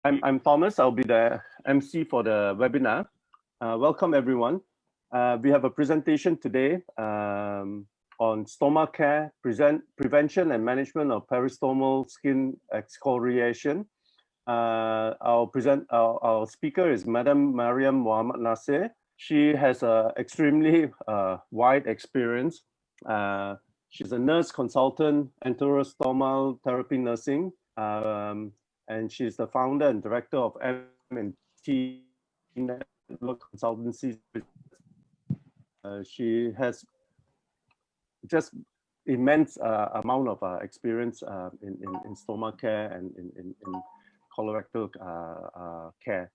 I'm Thomas. I'll be the MC for the webinar. Welcome everyone. We have a presentation today on Stoma Care, prevention and management of peristomal skin excoriation. Our speaker is Madam Mariam Nasir. She has an extremely wide experience. She's a nurse consultant, enterostomal therapy nursing, and she's the founder and director of A.M.N Consultancy. She has just immense amount of experience in stoma care and in colorectal care.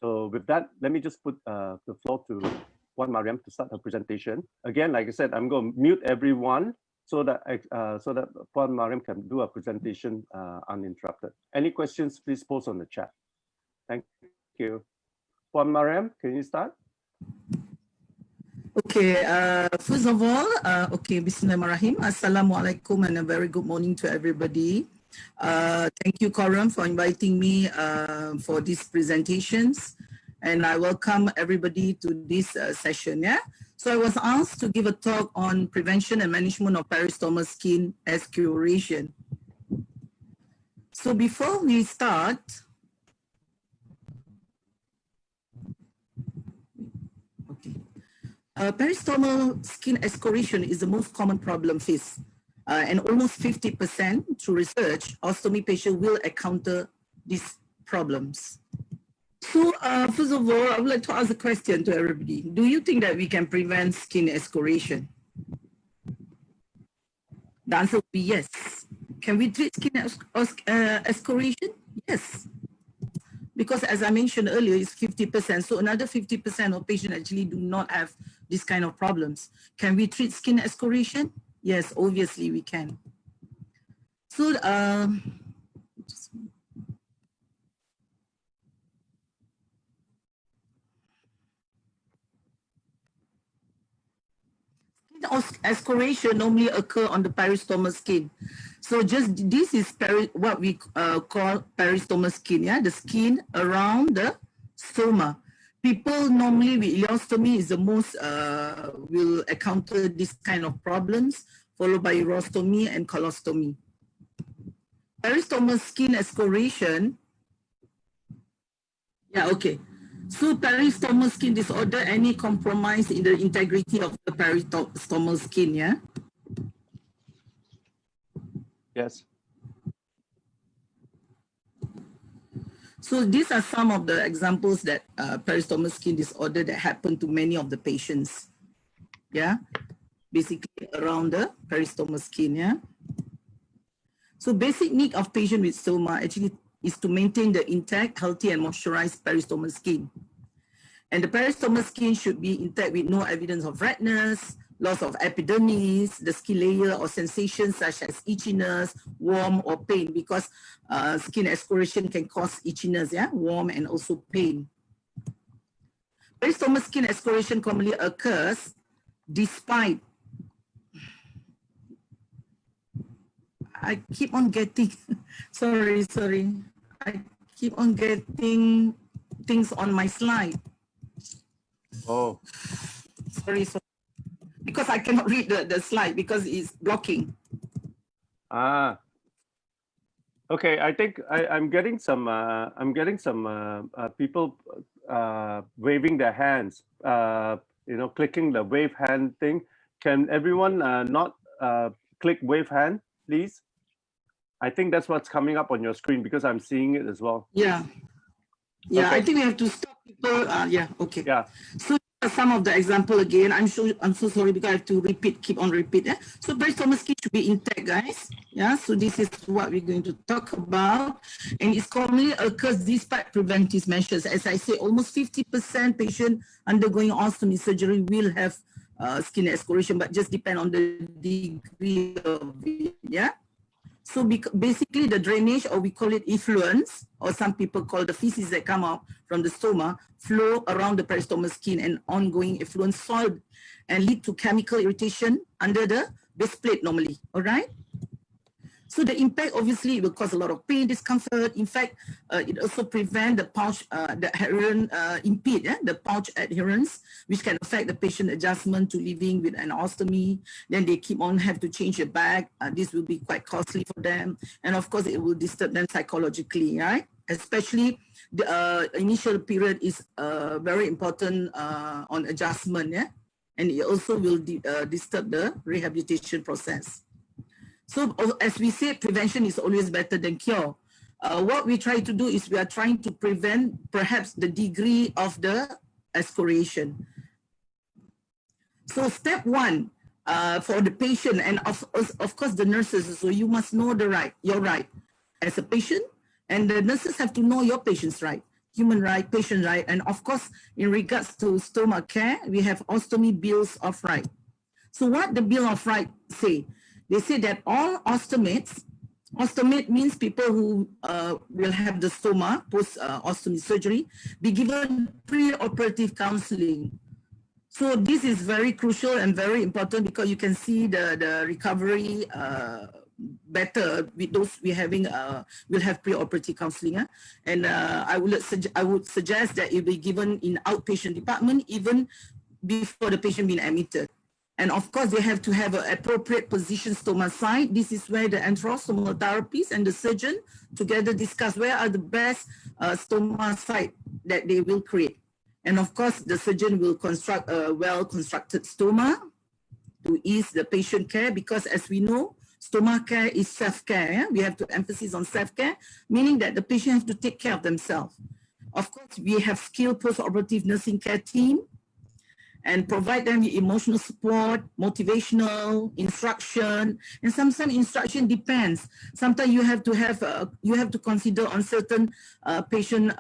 So with that, let me just put the floor to Puan Mariam to start her presentation. Again, like I said, I'm going to mute everyone so that Puan Mariam can do a presentation uninterrupted. Any questions, please post on the chat. Thank you. Puan Mariam, can you start? Okay, first of all, Bismillahirrahmanirrahim. Assalamualaikum and a very good morning to everybody. Thank you, Coram, for inviting me for these presentations. And I welcome everybody to this session. Yeah. So I was asked to give a talk on prevention and management of peristomal skin excoriation. So before we start, peristomal skin excoriation is the most common problem faced, and almost 50% through research, ostomy patients will encounter these problems. So first of all, I would like to ask a question to everybody. Do you think that we can prevent skin excoriation? The answer would be yes. Can we treat skin excoriation? Yes. Because as I mentioned earlier, it's 50%. So another 50% of patients actually do not have this kind of problems. Can we treat skin excoriation? Yes, obviously we can. So excoriation normally occur on the peristomal skin. So just this is what we call peristomal skin, yeah, the skin around the stoma. People normally with ileostomy is the most will encounter this kind of problems, followed by urostomy and colostomy. Peristomal skin excoriation, yeah, okay. So peristomal skin disorder, any compromise in the integrity of the peristomal skin, yeah? Yes. So these are some of the examples that peristomal skin disorder that happen to many of the patients, yeah? Basically around the peristomal skin, yeah? So basic need of patient with stoma actually is to maintain the intact, healthy, and moisturized peristomal skin. And the peristomal skin should be intact with no evidence of redness, loss of epidermis, the skin layer, or sensations such as itchiness, warm, or pain, because skin excoriation can cause itchiness, yeah, warm, and also pain. Peristomal skin excoriation commonly occurs despite, I keep on getting, sorry, I keep on getting things on my slide. Oh. Sorry. Because I cannot read the slide because it's blocking. Ah. Okay, I think I'm getting some people waving their hands, you know, clicking the wave hand thing. Can everyone not click wave hand, please? I think that's what's coming up on your screen because I'm seeing it as well. Yeah. Yeah, okay. I think we have to stop people. Yeah, okay. Yeah. So some of the example again, I'm so sorry because I have to keep on repeat. Yeah? So peristomal skin should be intact, guys. Yeah, so this is what we're going to talk about. And it's commonly occurs despite preventive measures. As I say, almost 50% patient undergoing ostomy surgery will have skin excoriation, but just depend on the degree of it, yeah? So basically the drainage, or we call it effluence, or some people call the feces that come out from the stoma, flow around the peristomal skin, and ongoing effluence soil and lead to chemical irritation under the base plate normally, all right? So the impact obviously will cause a lot of pain, discomfort. In fact, it also prevent the pouch, the adherent, impede the pouch adherence, which can affect the patient adjustment to living with an ostomy. Then they keep on have to change the bag. This will be quite costly for them, and of course it will disturb them psychologically, right? Especially the initial period is very important on adjustment, yeah, and it also will disturb the rehabilitation process. So as we say, prevention is always better than cure. What we try to do is we are trying to prevent perhaps the degree of the excoriation. So step one for the patient and of course the nurses, so you must know your right as a patient, and the nurses have to know your patient's right, human right, patient right, and of course in regards to Stoma Care, we have ostomy bills of right. So what the bill of right say? They say that all ostomates, ostomate means people who will have the stoma post ostomy surgery, be given pre-operative counseling. So this is very crucial and very important because you can see the recovery better with those we having will have pre-operative counseling, and I would suggest that it be given in outpatient department even before the patient being admitted. And of course, they have to have an appropriate position stoma site. This is where the enterostomal therapists and the surgeon together discuss where are the best stoma site that they will create. And of course, the surgeon will construct a well-constructed stoma to ease the patient care, because as we know, stoma care is self-care. Yeah? We have to emphasize on self-care, meaning that the patient has to take care of themselves. Of course, we have skilled post-operative nursing care team and provide them with emotional support, motivational instruction, and sometimes instruction depends. Sometimes you have to consider on certain patient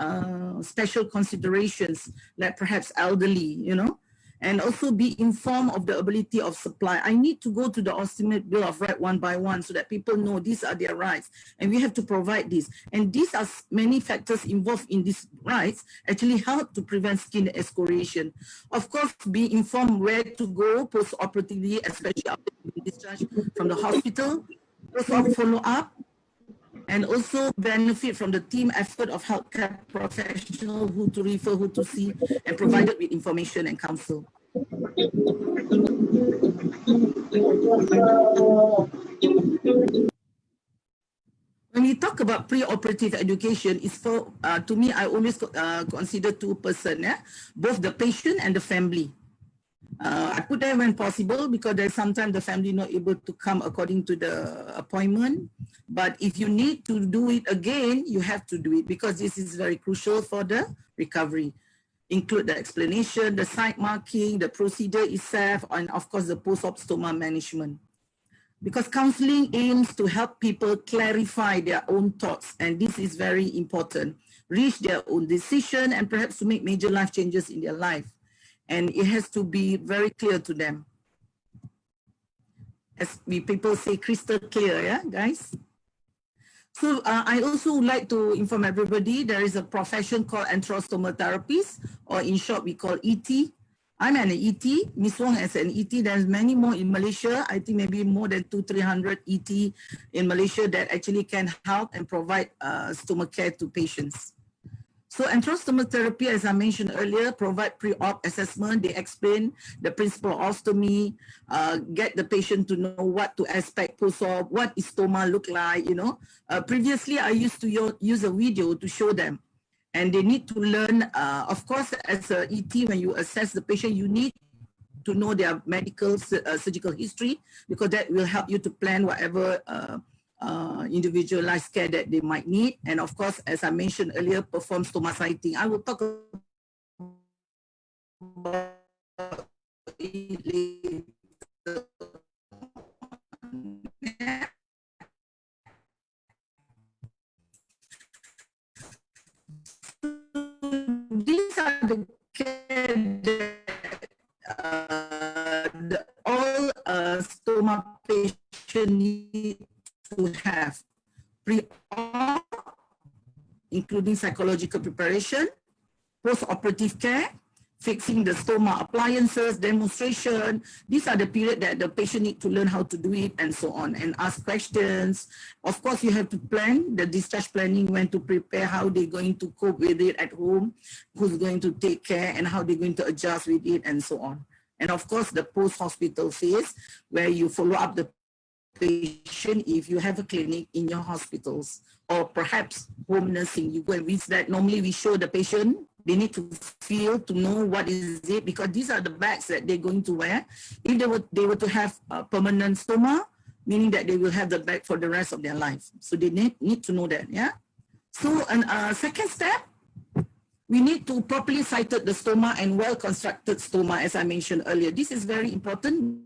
special considerations, like perhaps elderly, you know, and also be informed of the ability of supply. I need to go to the ostomy bill of right one by one so that people know these are their rights, and we have to provide this. And these are many factors involved in these rights actually help to prevent skin excoriation. Of course, be informed where to go post-operatively, especially after discharge from the hospital, post-op follow-up, and also benefit from the team effort of healthcare professionals, who to refer, who to see, and provided with information and counsel. When we talk about pre-operative education, it's for, to me, I always consider two persons, yeah? Both the patient and the family. I put them when possible because there's sometimes the family not able to come according to the appointment. But if you need to do it again, you have to do it because this is very crucial for the recovery. Include the explanation, the site marking, the procedure itself, and of course the post-op stoma management. Because counseling aims to help people clarify their own thoughts, and this is very important. Reach their own decision and perhaps to make major life changes in their life. And it has to be very clear to them. As people say, crystal clear, yeah, guys? So I also would like to inform everybody, there is a profession called enterostomal therapist, or in short, we call ET. I'm an ET, Ms. Wong is an ET. There's many more in Malaysia. I think maybe more than 200-300 ET in Malaysia that actually can help and provide stoma care to patients. So enterostomal therapy, as I mentioned earlier, provide pre-op assessment. They explain the principle of ostomy, get the patient to know what to expect post-op, what is stoma look like, you know. Previously, I used to use a video to show them. And they need to learn, of course, as a ET, when you assess the patient, you need to know their medical, surgical history, because that will help you to plan whatever individualized care that they might need. And of course, as I mentioned earlier, perform stoma sighting. I will talk about it later. These are the care that all stoma patients need to have. Pre-op, including psychological preparation, post-operative care, fixing the stoma appliances, demonstration. These are the period that the patient need to learn how to do it and so on, and ask questions. Of course, you have to plan the discharge planning, when to prepare, how they're going to cope with it at home, who's going to take care, and how they're going to adjust with it and so on. And of course, the post-hospital phase, where you follow up the patient if you have a clinic in your hospitals, or perhaps home nursing. You go and visit that. Normally we show the patient, they need to feel, to know what is it, because these are the bags that they're going to wear. If they were to have a permanent stoma, meaning that they will have the bag for the rest of their life. So they need to know that, yeah? So, second step, we need to properly sited the stoma and well-constructed stoma, as I mentioned earlier. This is very important.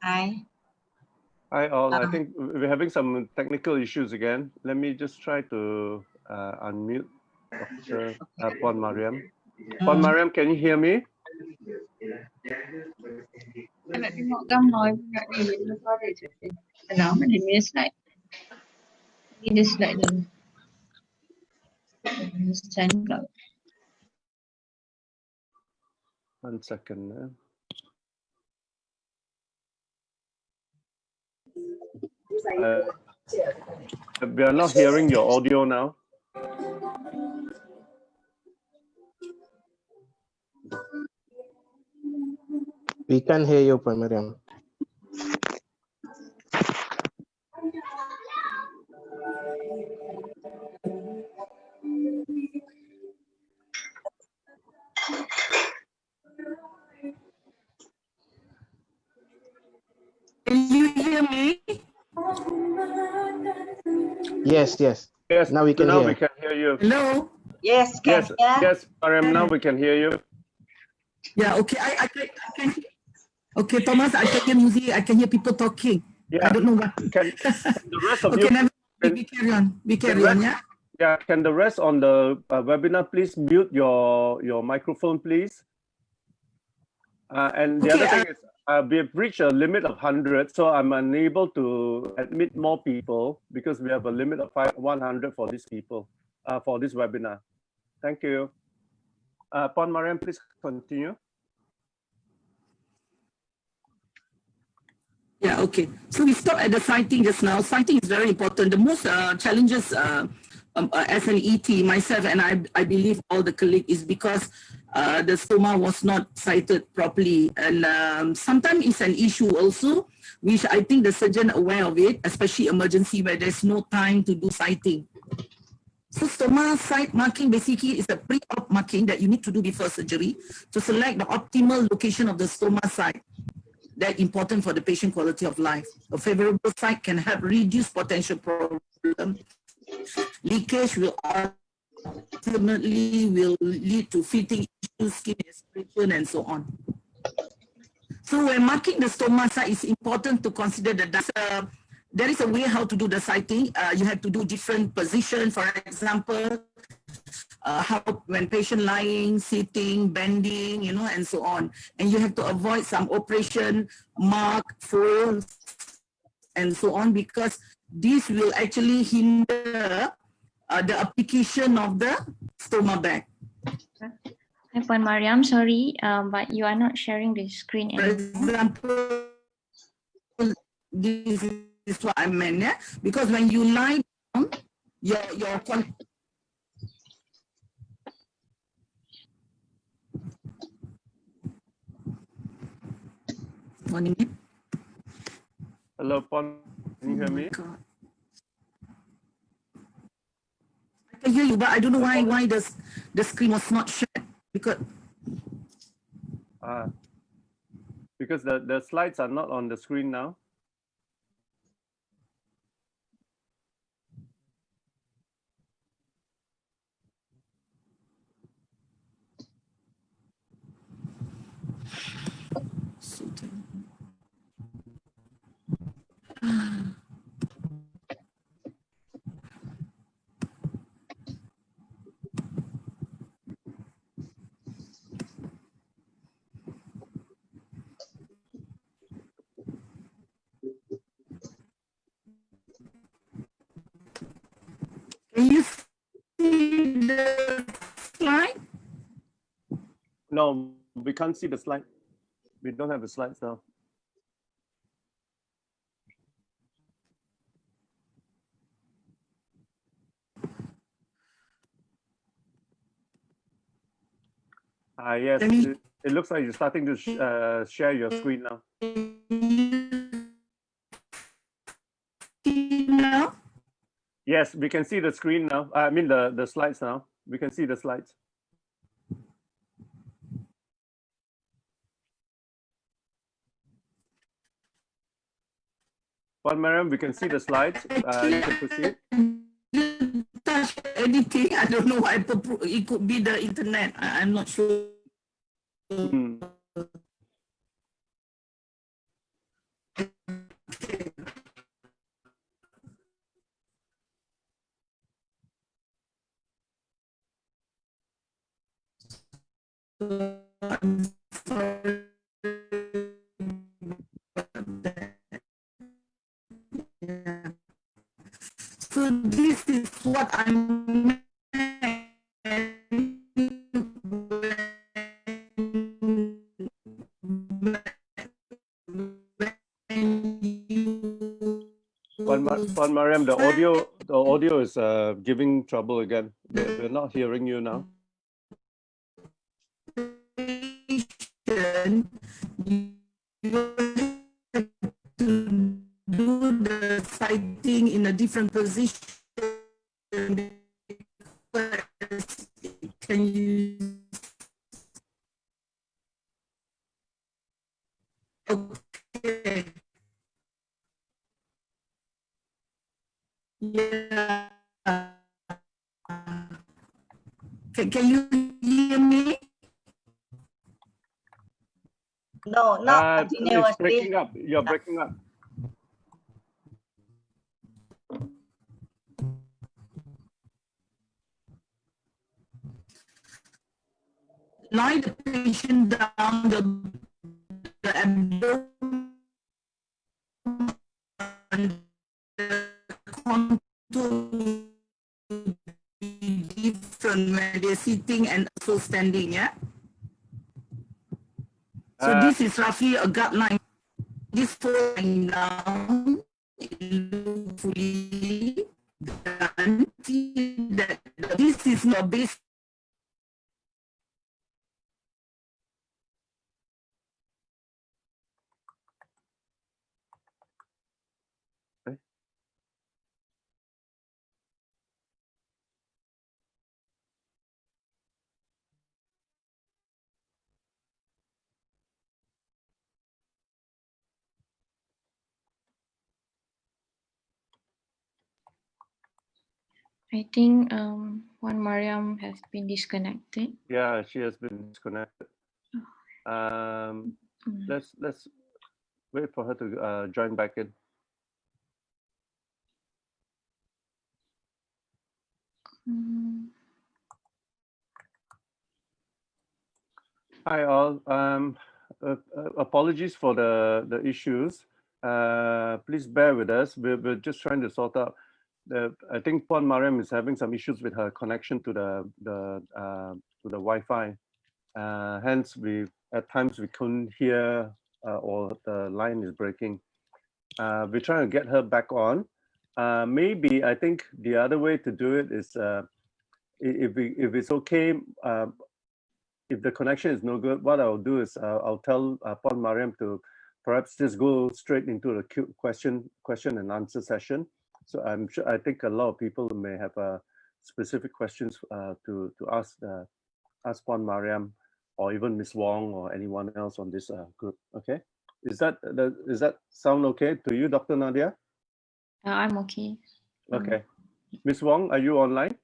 Hi. Hi all, I think we're having some technical issues again. Let me just try to unmute Dr. Puan Mariam. Puan Mariam, can you hear me? Nak tengok gambar nak ni lepas ada je. Kenapa mana dia slide? Ni dia slide dulu. Send pula. 1 second. We are not hearing your audio now. We can hear you, Mariam. Can you hear me? Yes. Yes, Now we can hear. We can hear you. Hello? Yes, can Yes, Mariam, now we can hear you. Yeah, okay. I can. Okay, Thomas, I can hear music. I can hear people talking. Yeah. I don't know what. Can the rest of Okay, you? we carry on. We carry on, yeah? Yeah, can the rest on the webinar please mute your microphone, please? And the other thing is, we've reached a limit of 100, so I'm unable to admit more people because we have a limit of 100 for these people, for this webinar. Thank you. Puan Mariam, please continue. Yeah, okay. So we stopped at the sighting just now. Sighting is very important. The most challenges as an ET, myself, and I believe all the colleagues, is because the stoma was not sighted properly. And sometimes it's an issue also, which I think the surgeon aware of it, especially emergency where there's no time to do sighting. So stoma site marking basically is a pre-op marking that you need to do before surgery to select the optimal location of the stoma site. That's important for the patient quality of life. A favorable site can help reduce potential problem. Leakage will ultimately lead to fitting issues, skin aspiration, and so on. So when marking the stoma site, it's important to consider that there is a way how to do the sighting. You have to do different positions. For example, how when patient lying, sitting, bending, you know, and so on. And you have to avoid some operation, mark, folds, and so on, because this will actually hinder the application of the stoma bag. Hi, Puan Mariam, sorry, but you are not sharing the screen For example, this is what I meant, yeah? Because when you lie down, 1 minute. Hello, Pon. Can you hear me? God. I can hear you, but I don't know why the screen was not shared because The slides are not on the screen now. can you see the slide? No, we can't see the slide. We don't have the slides now. Yes, it looks like you're starting to share your screen now. Now? Yes, we can see the screen now. I mean the slides now. We can see the slides. But Mariam, we can see the slides. You can proceed. Touch anything. I don't know why. It could be the internet. I'm not sure. Hmm. I'm sorry. Yeah. So this is what I'm But Mariam, the audio is giving trouble again. We're not hearing you now. You have to do the sighting in a different position. Can you? Okay. Yeah. Can you hear me? No, not It's continuously. breaking up. You're breaking up. Lie the patient down the abdomen and the contour different when they're sitting and also standing, yeah? So this is roughly a gut line. This falling down, fully done. See that this is not base. I think one Mariam has been disconnected. Yeah, she has been disconnected. Let's wait for her to join back in. Hi all. Apologies for the issues. Please bear with us. We're just trying to sort out. I think Puan Mariam is having some issues with her connection to the Wi-Fi. Hence, at times we couldn't hear or the line is breaking. We're trying to get her back on. Maybe I think the other way to do it is if it's okay. If the connection is no good, what I'll do is I'll tell Puan Mariam to perhaps just go straight into the question and answer session. So I think a lot of people may have specific questions to ask Puan Mariam, or even Ms. Wong, or anyone else on this group. Okay, does that sound okay to you, Dr. Nadia? I'm okay. Okay, Ms. Wong, are you online?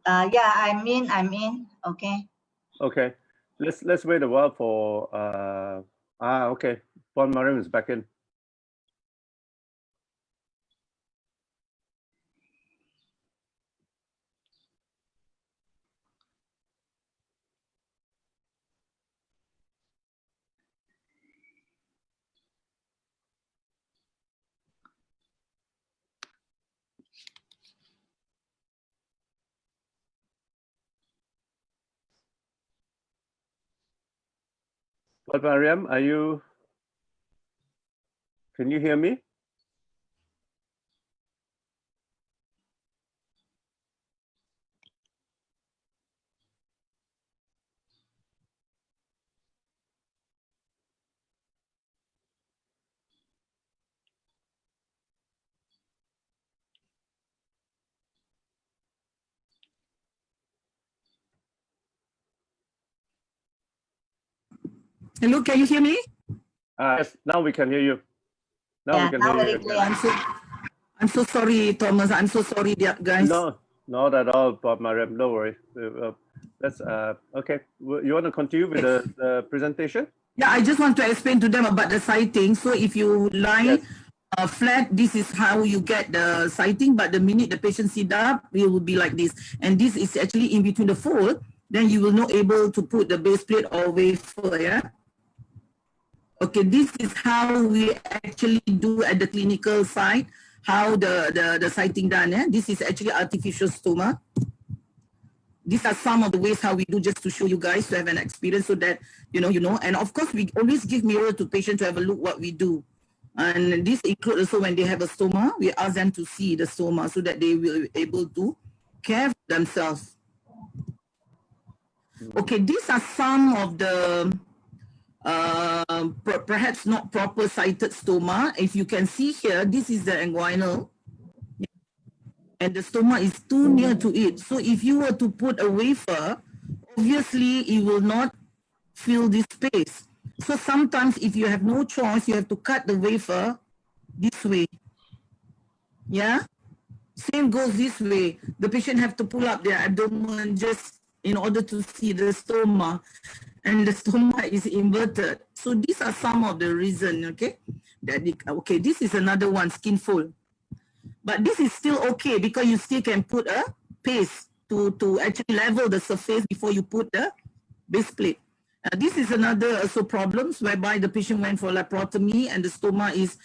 Yeah, I'm in. Okay. Okay, let's wait a while for okay, Puan Mariam is back in. Puan Mariam, can you hear me? Hello, can you hear me? Yes, now we can hear you. Now we can hear you again. I'm so sorry, Thomas. I'm so sorry, guys. No, not at all, Bob Mariam. Don't worry. Let's okay. You want to continue with the presentation? Yeah, I just want to explain to them about the sighting. So if you lie flat, this is how you get the sighting. But the minute the patient sit up, it will be like this. And this is actually in between the fold. Then you will not able to put the base plate or wafer. Yeah. Okay, this is how we actually do at the clinical side. How the sighting done. Yeah. This is actually artificial stoma. These are some of the ways how we do, just to show you guys to have an experience, so that you know. And of course, we always give mirror to patients to have a look what we do. And this includes also when they have a stoma, we ask them to see the stoma so that they will be able to care for themselves. Okay, these are some of the perhaps not proper sighted stoma. If you can see here, this is the inguinal. And the stoma is too near to it. So if you were to put a wafer, obviously it will not fill this space. So sometimes if you have no choice, you have to cut the wafer this way. Yeah? Same goes this way. The patient have to pull up their abdomen just in order to see the stoma. And the stoma is inverted. So these are some of the reasons, okay? Okay, this is another one, skin fold. But this is still okay because you still can put a paste to actually level the surface before you put the base plate. This is another also problems whereby the patient went for laparotomy and the stoma is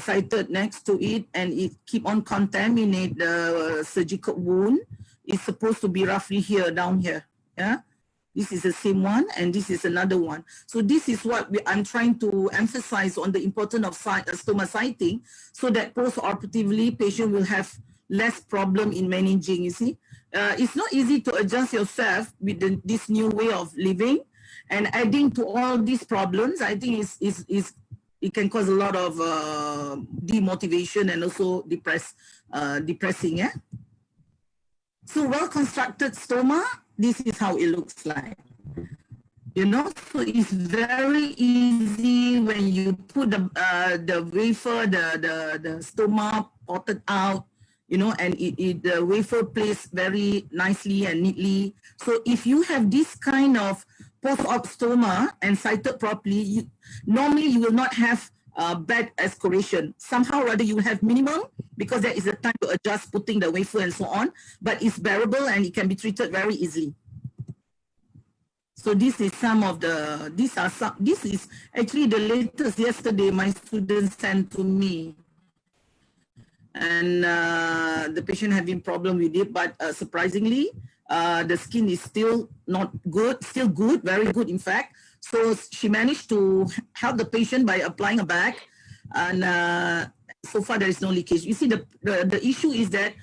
sited next to it and it keep on contaminate the surgical wound. It's supposed to be roughly here, down here. Yeah. This is the same one, and this is another one. So this is what I'm trying to emphasize on the importance of stoma sighting, so that post-operatively patient will have less problem in managing, you see. It's not easy to adjust yourself with this new way of living, and adding to all these problems, I think it can cause a lot of demotivation and also depressing, yeah? So well-constructed stoma, this is how it looks like. You know, so it's very easy when you put the wafer, the stoma potted out, you know, and the wafer placed very nicely and neatly. So if you have this kind of post-op stoma and sited properly, normally you will not have bad excoriation. Somehow or other you will have minimum, because there is a time to adjust putting the wafer and so on, but it's bearable and it can be treated very easily. So this is some of the, this is actually the latest yesterday my students sent to me. And the patient having problem with it, but surprisingly, the skin is still not good, still good, very good in fact. So she managed to help the patient by applying a bag, and so far there is no leakage. You see, the issue is that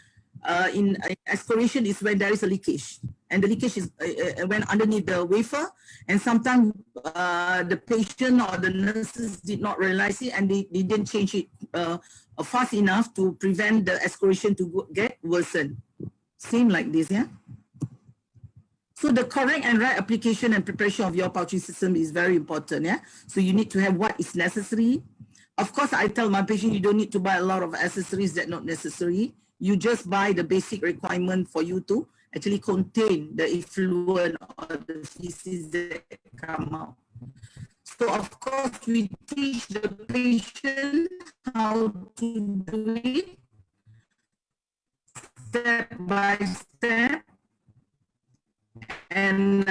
in excoriation is when there is a leakage, and the leakage is when underneath the wafer, and sometimes the patient or the nurses did not realize it, and they didn't change it fast enough to prevent the excoriation to get worsened. Same like this, yeah. So the correct and right application and preparation of your pouching system is very important, yeah. So you need to have what is necessary. Of course, I tell my patient you don't need to buy a lot of accessories that not necessary. You just buy the basic requirement for you to actually contain the effluent or the feces that come out. So of course, we teach the patient how to do it step by step, and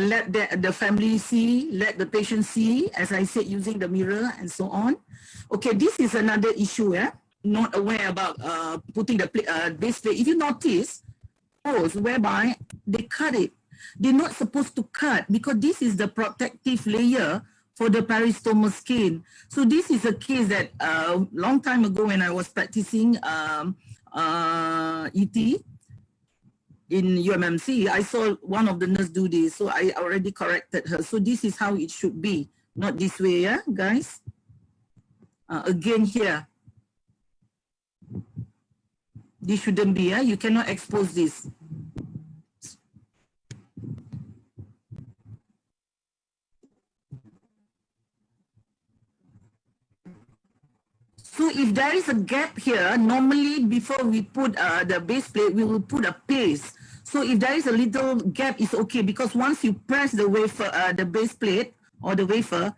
let the family see, let the patient see, as I said, using the mirror and so on. Okay, this is another issue, yeah? Not aware about putting the base plate. If you notice, whereby they cut it, they're not supposed to cut because this is the protective layer for the peristomal skin. So this is a case that long time ago when I was practicing ET in UMMC, I saw one of the nurses do this, so I already corrected her. So this is how it should be, not this way, yeah, guys? Again here, this shouldn't be, yeah? You cannot expose this. So if there is a gap here, normally before we put the base plate, we will put a paste. So if there is a little gap, it's okay, because once you press the wafer, the base plate or the wafer,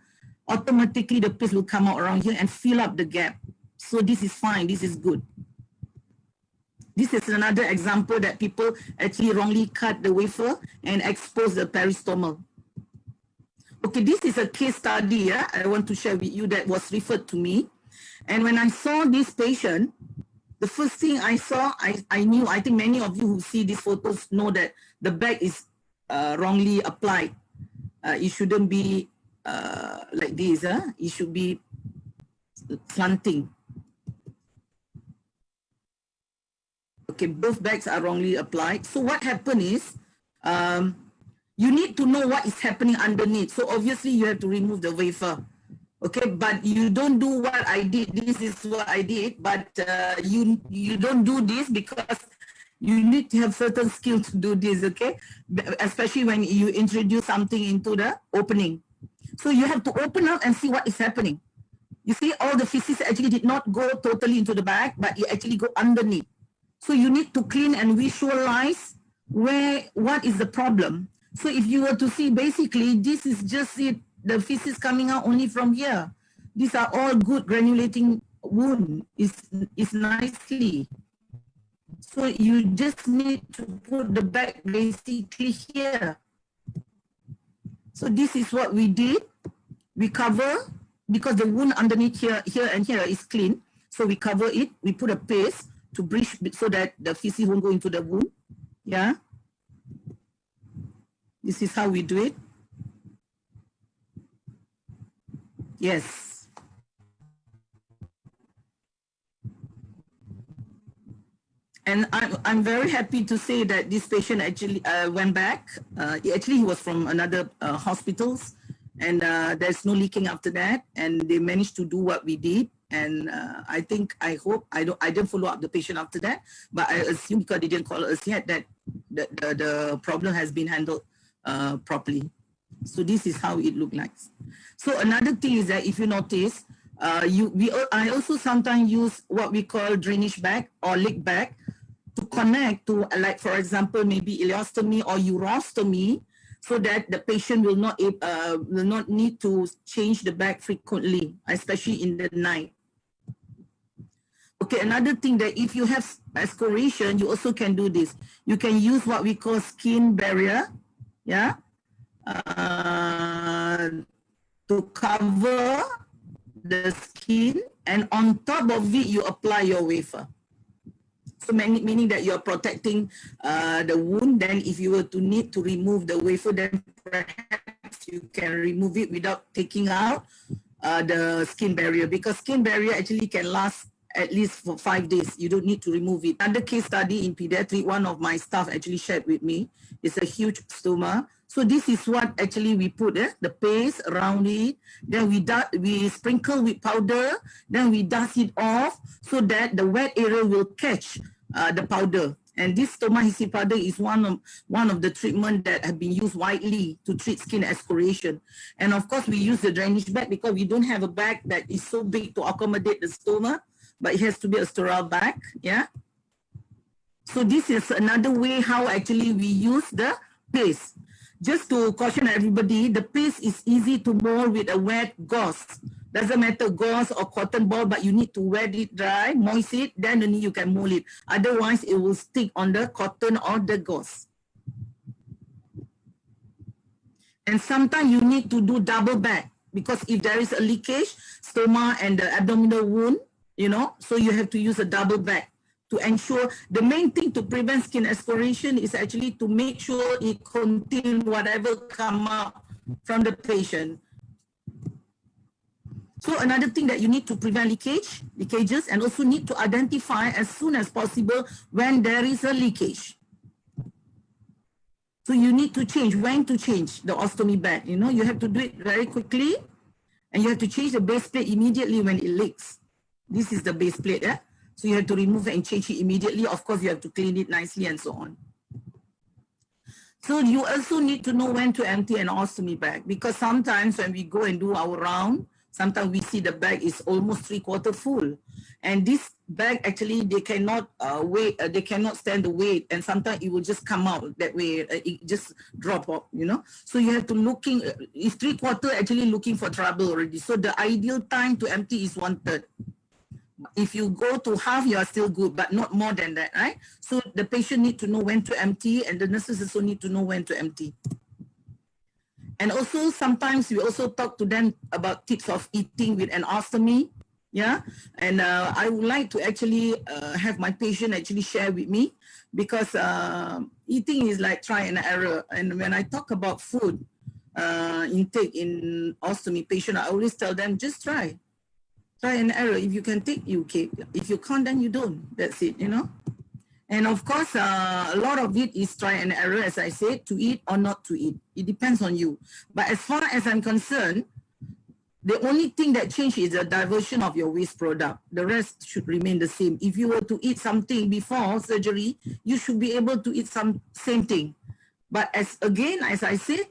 automatically the paste will come out around here and fill up the gap. So this is fine, this is good. This is another example that people actually wrongly cut the wafer and expose the peristomal. Okay, this is a case study, yeah, I want to share with you that was referred to me. And when I saw this patient, the first thing I saw, I knew, I think many of you who see these photos know that the bag is wrongly applied. It shouldn't be like this, it should be slanting. Okay, both bags are wrongly applied. So what happened is, you need to know what is happening underneath. So obviously you have to remove the wafer. Okay, but you don't do what I did. This is what I did, but you don't do this because you need to have certain skill to do this, okay? Especially when you introduce something into the opening. So you have to open up and see what is happening. You see, all the feces actually did not go totally into the bag, but it actually go underneath. So you need to clean and visualize what is the problem. So if you were to see, basically, this is just it. The feces coming out only from here. These are all good granulating wound. It's nicely. So you just need to put the bag basically here. So this is what we did. We cover, because the wound underneath here and here is clean. So we cover it. We put a paste to bridge so that the feces won't go into the wound. Yeah. This is how we do it. Yes. And I'm very happy to say that this patient actually went back. Actually, he was from another hospitals, and there's no leaking after that. And they managed to do what we did. And I hope, I didn't follow up the patient after that, but I assume because they didn't call us yet that the problem has been handled properly. So this is how it looked like. So another thing is that if you notice, I also sometimes use what we call drainage bag or leak bag to connect to, like for example, maybe ileostomy or urostomy, so that the patient will not need to change the bag frequently, especially in the night. Okay, another thing that if you have excoriation, you also can do this. You can use what we call skin barrier, yeah, to cover the skin, and on top of it, you apply your wafer. So meaning that you're protecting the wound. Then if you were to need to remove the wafer, then perhaps you can remove it without taking out the skin barrier, because skin barrier actually can last at least for 5 days. You don't need to remove it. Another case study in pediatric, one of my staff actually shared with me. It's a huge stoma. So this is what actually we put the paste around it. Then we sprinkle with powder. Then we dust it off so that the wet area will catch the powder. And this stoma adhesive powder is one of the treatment that have been used widely to treat skin excoriation. And of course, we use the drainage bag because we don't have a bag that is so big to accommodate the stoma, but it has to be a sterile bag. Yeah. So this is another way how actually we use the paste. Just to caution everybody, the paste is easy to mold with a wet gauze. Doesn't matter gauze or cotton ball, but you need to wet it dry, moist it, then only you can mold it. Otherwise, it will stick on the cotton or the gauze. And sometimes you need to do double bag because if there is a leakage, stoma and the abdominal wound, you know, so you have to use a double bag to ensure. The main thing to prevent skin excoriation is actually to make sure it contains whatever come out from the patient. So another thing that you need to prevent leakages, and also need to identify as soon as possible when there is a leakage. So you need to change, when to change the ostomy bag. You know, you have to do it very quickly, and you have to change the base plate immediately when it leaks. This is the base plate, so you have to remove it and change it immediately. Of course, you have to clean it nicely and so on. So you also need to know when to empty an ostomy bag, because sometimes when we go and do our round, sometimes we see the bag is almost 3/4 full. And this bag actually, they cannot they cannot stand the weight, and sometimes it will just come out that way, it just drop off, you know. So you have to looking, if 3/4 actually looking for trouble already. So the ideal time to empty is 1/3. If you go to half, you are still good, but not more than that, right? So the patient need to know when to empty, and the nurses also need to know when to empty. And also sometimes we also talk to them about tips of eating with an ostomy, yeah. And I would like to actually have my patient actually share with me, because eating is like try and error. And when I talk about food intake in ostomy patient, I always tell them just try and error. If you can take, you keep. If you can't, then you don't. That's it, you know. And of course, a lot of it is try and error, as I said, to eat or not to eat. It depends on you. But as far as I'm concerned, the only thing that changes is the diversion of your waste product. The rest should remain the same. If you were to eat something before surgery, you should be able to eat some same thing. But as I said,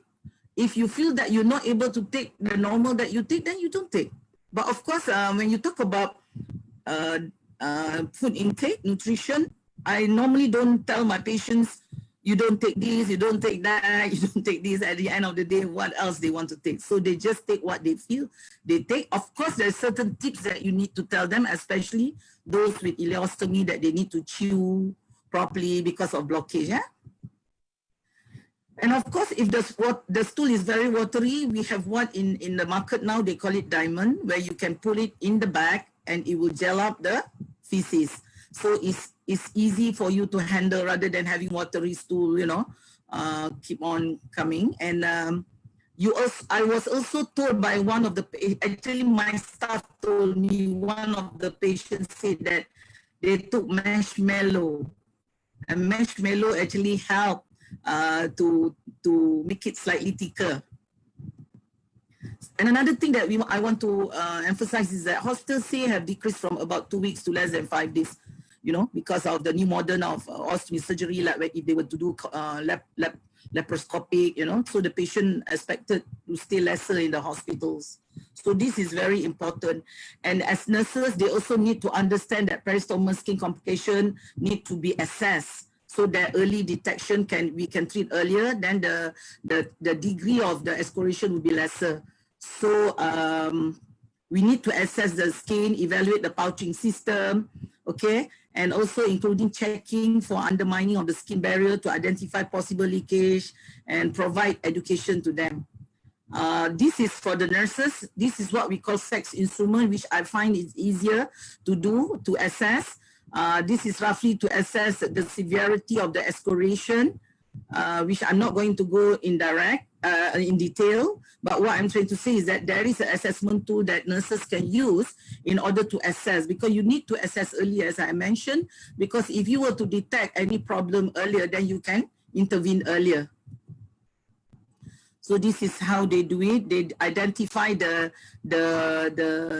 if you feel that you're not able to take the normal that you take, then you don't take. But of course, when you talk about food intake, nutrition, I normally don't tell my patients, you don't take this, you don't take that, you don't take this. At the end of the day, what else they want to take? So they just take what they feel they take. Of course, there's certain tips that you need to tell them, especially those with ileostomy, that they need to chew properly because of blockage. Yeah? And of course, if the stool is very watery, we have what in the market now, they call it diamond, where you can put it in the bag and it will gel up the feces. So it's easy for you to handle rather than having watery stool, you know, keep on coming. And I was also told by one of the, actually my staff told me, one of the patients said that they took marshmallow, and marshmallow actually helped to make it slightly thicker. And another thing that I want to emphasize is that hospital stay have decreased from about 2 weeks to less than 5 days, you know, because of the new modern of ostomy surgery, like if they were to do laparoscopic, you know, so the patient expected to stay lesser in the hospitals. So this is very important. And as nurses, they also need to understand that peristomal skin complication need to be assessed, so that early detection we can treat earlier, then the degree of the excoriation will be lesser. So we need to assess the skin, evaluate the pouching system, okay, and also including checking for undermining of the skin barrier to identify possible leakage and provide education to them. This is for the nurses. This is what we call sex instrument, which I find is easier to do, to assess. This is roughly to assess the severity of the excoriation, which I'm not going to go in direct. in detail, but what I'm trying to say is that there is an assessment tool that nurses can use in order to assess, because you need to assess early, as I mentioned, because if you were to detect any problem earlier, then you can intervene earlier. So this is how they do it. They identify the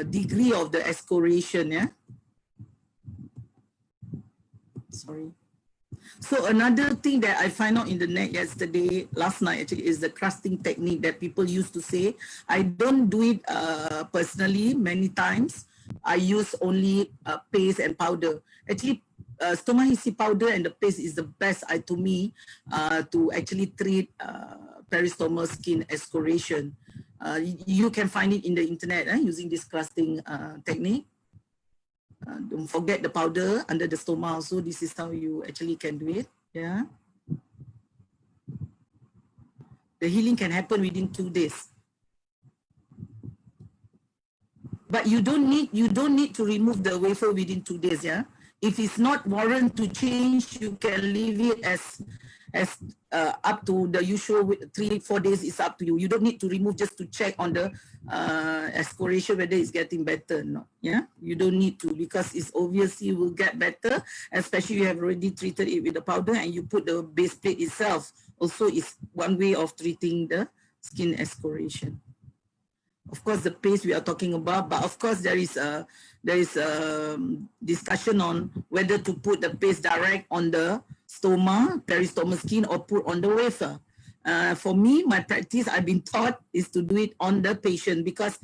degree of the excoriation, yeah. Sorry. So another thing that I find out in the net last night actually, is the crusting technique that people used to say. I don't do it personally many times. I use only paste and powder. Actually, Stoma powder and the paste is the best to me to actually treat peristomal skin excoriation. You can find it in the internet using this crusting technique. Don't forget the powder under the stoma also. This is how you actually can do it. Yeah. The healing can happen within 2 days. But you don't need to remove the wafer within 2 days. Yeah. If it's not warrant to change, you can leave it as up to the usual 3-4 days. Is up to you. You don't need to remove just to check on the excoriation whether it's getting better or not. Yeah, you don't need to, because it's obviously will get better, especially you have already treated it with the powder and you put the base plate itself. Also, is one way of treating the skin excoriation. Of course, the paste we are talking about, but of course there is a discussion on whether to put the paste direct on the stoma, peristomal skin, or put on the wafer. For me, my practice, I've been taught, is to do it on the patient, because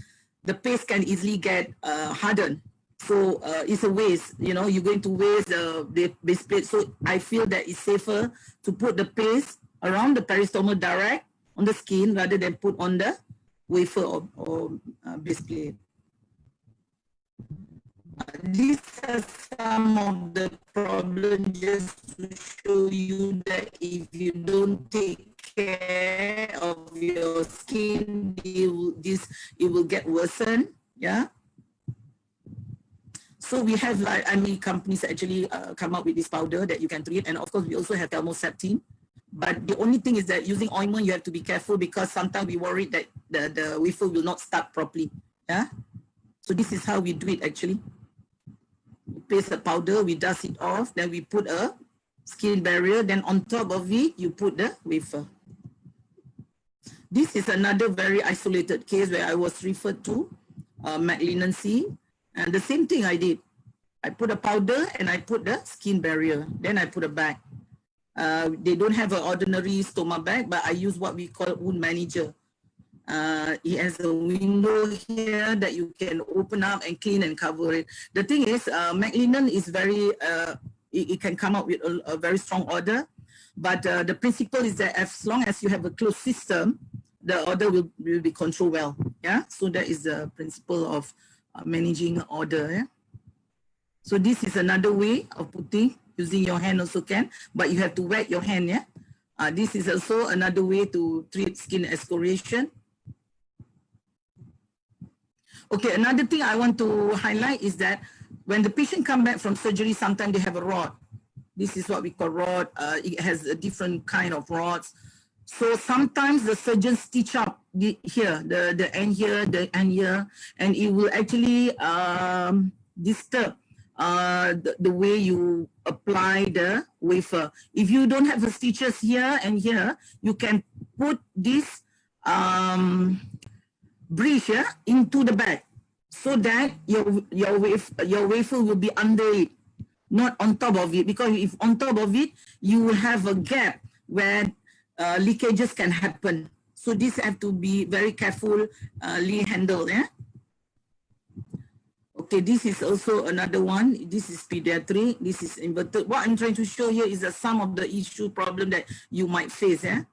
the paste can easily get hardened. So it's a waste, you know, you're going to waste the base plate. So I feel that it's safer to put the paste around the peristomal direct on the skin rather than put on the wafer or base plate. These are some of the problems, just to show you that if you don't take care of your skin, it will get worsened. Yeah. So we have, like, companies actually come up with this powder that you can treat, and of course we also have thermoseptine. But the only thing is that using ointment, you have to be careful, because sometimes we worry that the wafer will not start properly. Yeah. So this is how we do it actually. We paste the powder, we dust it off, then we put a skin barrier, then on top of it, you put the wafer. This is another very isolated case where I was referred to malignancy, and the same thing I did. I put a powder and I put the skin barrier, then I put a bag. They don't have an ordinary stoma bag, but I use what we call wound manager. It has a window here that you can open up and clean and cover it. The thing is, McLennan is very, it can come up with a very strong odor, but the principle is that as long as you have a closed system, the odor will be controlled well. Yeah, so that is the principle of managing odor. Yeah? So this is another way of putting, using your hand also can, but you have to wet your hand. Yeah, this is also another way to treat skin excoriation. Okay, another thing I want to highlight is that when the patient come back from surgery, sometimes they have a rod. This is what we call rod. It has a different kind of rods. So sometimes the surgeons stitch up here, the end here, the end here, and it will actually disturb the way you apply the wafer. If you don't have the stitches here and here, you can put this bridge into the bag, so that your wafer will be under it, not on top of it, because if on top of it, you will have a gap where leakages can happen. So this have to be very carefully handled. Yeah. Okay, this is also another one. This is pediatric. This is inverted. What I'm trying to show here is that some of the issue problem that you might face. Yeah.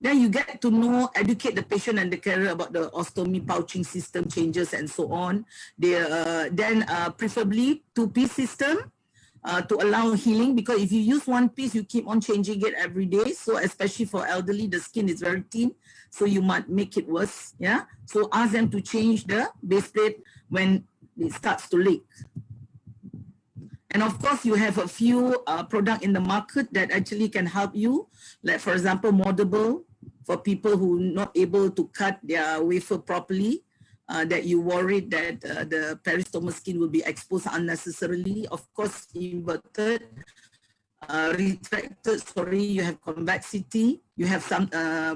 Then you get to know, educate the patient and the carer about the ostomy pouching system changes and so on. Then preferably 2-piece system to allow healing, because if you use 1 piece, you keep on changing it every day. So especially for elderly, the skin is very thin, so you might make it worse. Yeah. So ask them to change the base plate when it starts to leak. And of course, you have a few products in the market that actually can help you, like for example, moldable for people who not able to cut their wafer properly, that you worried that the peristomal skin will be exposed unnecessarily. Of course, inverted, retracted, sorry, you have convexity, you have some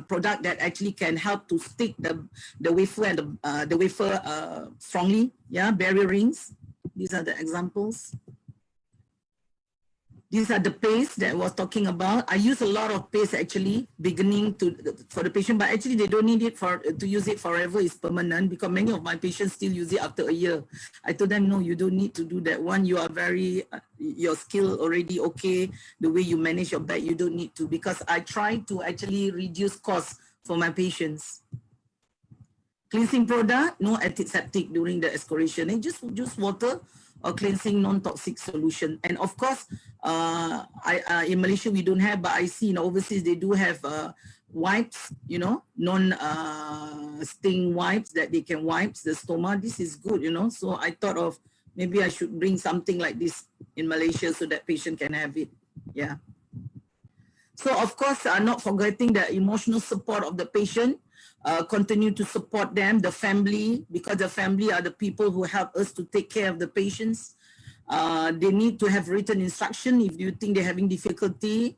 product that actually can help to stick the wafer and the wafer strongly, yeah, barrier rings. These are the examples. These are the paste that I was talking about. I use a lot of paste actually, beginning for the patient, but actually they don't need it to use it forever. It's permanent because many of my patients still use it after a year. I told them, no, you don't need to do that. One, you are your skill already okay. The way you manage your bag, you don't need to, because I try to actually reduce costs for my patients. Cleansing product, no antiseptic during the excoriation. And just water or cleansing non-toxic solution. And of course, in Malaysia, we don't have, but I see in overseas, they do have wipes, you know, non-sting wipes that they can wipe the stoma. This is good, you know. So I thought of maybe I should bring something like this in Malaysia so that patient can have it. Yeah. So of course, not forgetting the emotional support of the patient. Continue to support them, the family, because the family are the people who help us to take care of the patients. They need to have written instruction if you think they're having difficulty,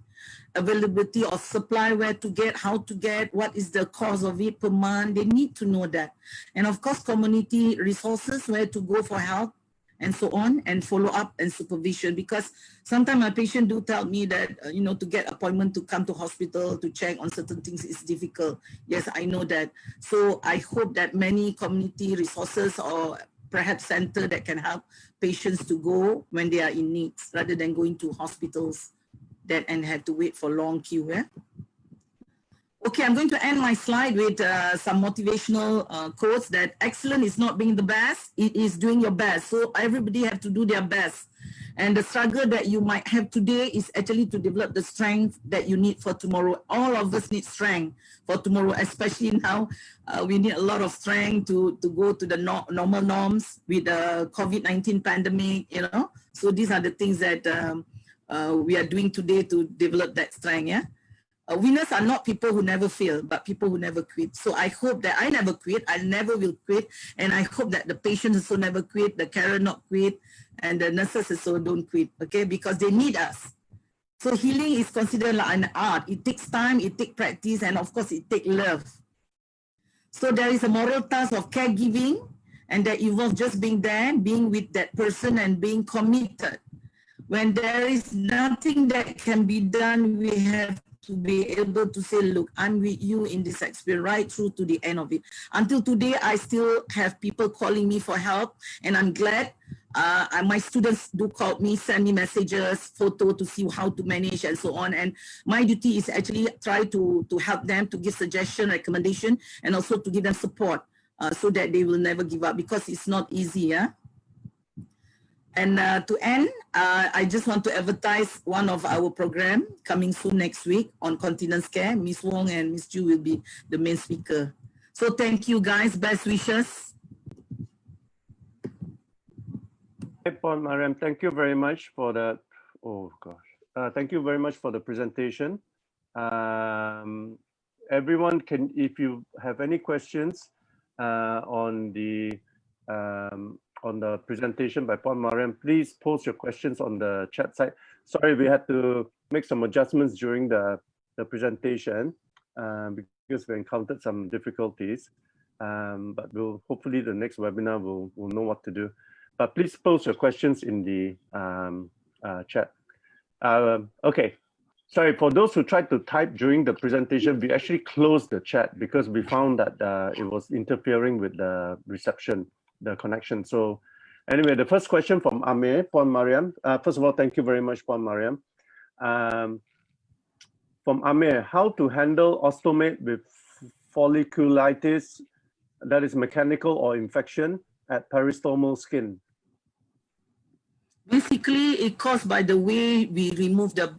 availability of supply, where to get, how to get, what is the cost of it per month. They need to know that. And of course, community resources, where to go for help, and so on, and follow up and supervision, because sometimes my patient do tell me that, you know, to get appointment to come to hospital to check on certain things is difficult. Yes, I know that. So I hope that many community resources or perhaps center that can help patients to go when they are in need, rather than going to hospitals and have to wait for long queue. Yeah? Okay, I'm going to end my slide with some motivational quotes that excellent is not being the best, it is doing your best. So everybody have to do their best. And the struggle that you might have today is actually to develop the strength that you need for tomorrow. All of us need strength for tomorrow, especially now. We need a lot of strength to go to the normal norms with the COVID-19 pandemic, you know. So these are the things that we are doing today to develop that strength, yeah. Winners are not people who never fail, but people who never quit. So I hope that I never quit, I never will quit, and I hope that the patients also never quit, the carer not quit, and the nurses also don't quit, okay, because they need us. So healing is considered like an art. It takes time, it takes practice, and of course it takes love. So there is a moral task of caregiving, and that involves just being there, being with that person, and being committed. When there is nothing that can be done, we have to be able to say, look, I'm with you in this experience right through to the end of it. Until today, I still have people calling me for help, and I'm glad. My students do call me, send me messages, photo to see how to manage and so on. And my duty is actually try to help them, to give suggestion, recommendation, and also to give them support so that they will never give up, because it's not easy. Yeah? And to end, I just want to advertise one of our program coming soon next week on Continence Care. Ms. Wong and Ms. Ju will be the main speaker. So thank you guys, best wishes. Hey, Puan Mariam, thank you very much for that. Oh gosh, thank you very much for the presentation. Everyone can, if you have any questions on the presentation by Puan Mariam, please post your questions on the chat site. Sorry, we had to make some adjustments during the presentation because we encountered some difficulties. But we'll hopefully the next webinar we'll know what to do. But please post your questions in the chat. Okay, sorry, for those who tried to type during the presentation, we actually closed the chat because we found that it was interfering with the reception, the connection. So anyway, the first question from A.M.N, Puan Mariam. First of all, thank you very much, Puan Mariam. From A.M.N, how to handle ostomate with folliculitis, that is mechanical or infection at peristomal skin? Basically, it's caused by the way we remove the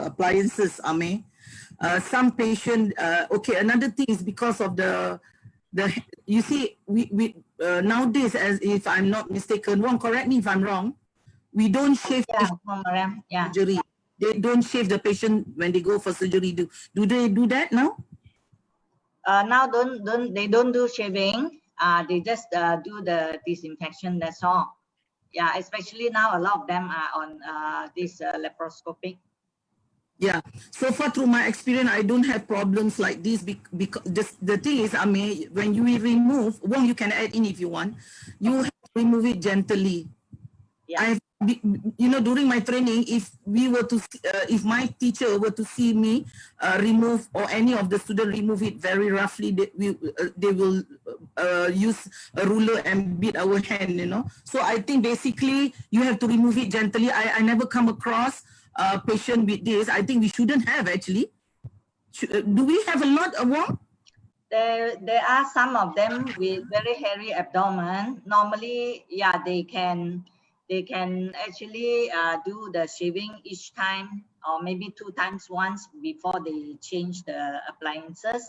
appliances, A.M.N. Some patient, okay, another thing is because of the you see, we nowadays, as if I'm not mistaken, Wong, correct me if I'm wrong, we don't shave surgery. They don't shave the patient when they go for surgery. Do they do that now? Now they don't do shaving. They just do the disinfection. That's all. Yeah, especially now a lot of them are on this laparoscopic. Yeah, so far through my experience, I don't have problems like this because the thing is, I mean, when you remove, well, you can add in if you want, you have to remove it gently. Yeah. During my training, if if my teacher were to see me remove, or any of the students remove it very roughly, they will use a ruler and beat our hand, So I think basically you have to remove it gently. I never come across a patient with this. I think we shouldn't have actually. Do we have a lot of one? There are some of them with very hairy abdomen. Normally, yeah, they can actually do the shaving each time, or maybe 2 times once before they change the appliances,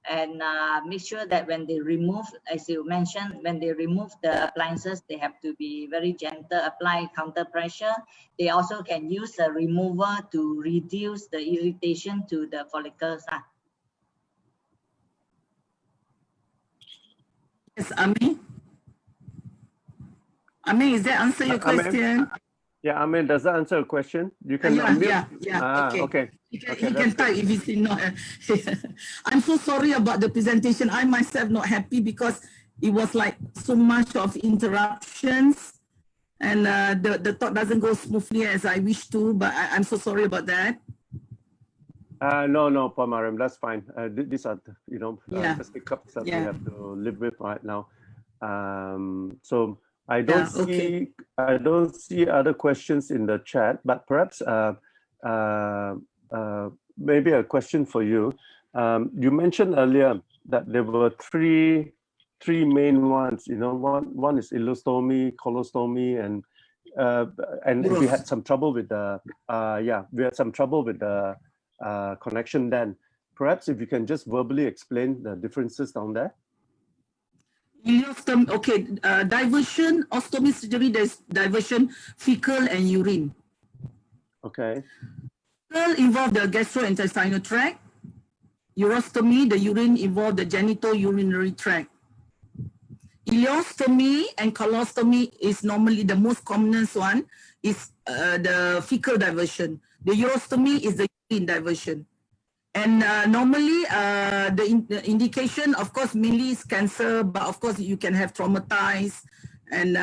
and make sure that when they remove, as you mentioned, when they remove the appliances, they have to be very gentle, apply counter pressure. They also can use a remover to reduce the irritation to the follicles. Yes, Ami. Ami, is that answer your question? Yeah, I mean, does that answer a question? You can unmute. Yeah. Okay. He can type if he's not. I'm so sorry about the presentation. I myself not happy because it was like so much of interruptions, and the talk doesn't go smoothly as I wish to. But I'm so sorry about that. No, Mariam, that's fine. These are, just hiccups that we have to live with right now. So I don't see other questions in the chat, but perhaps maybe a question for you. You mentioned earlier that there were three main ones. One is ileostomy, colostomy, and we had some trouble with the connection then. Perhaps if you can just verbally explain the differences down there. Ileostomy, okay. Diversion, ostomy surgery, there's diversion, fecal and urine. Okay. Fecal involve the gastrointestinal tract. Urostomy, the urine involve the genitourinary tract. Ileostomy and colostomy is normally the most commonest one is the fecal diversion. The urostomy is the urine diversion. And normally the indication, of course, mainly is cancer, but of course you can have traumatized, and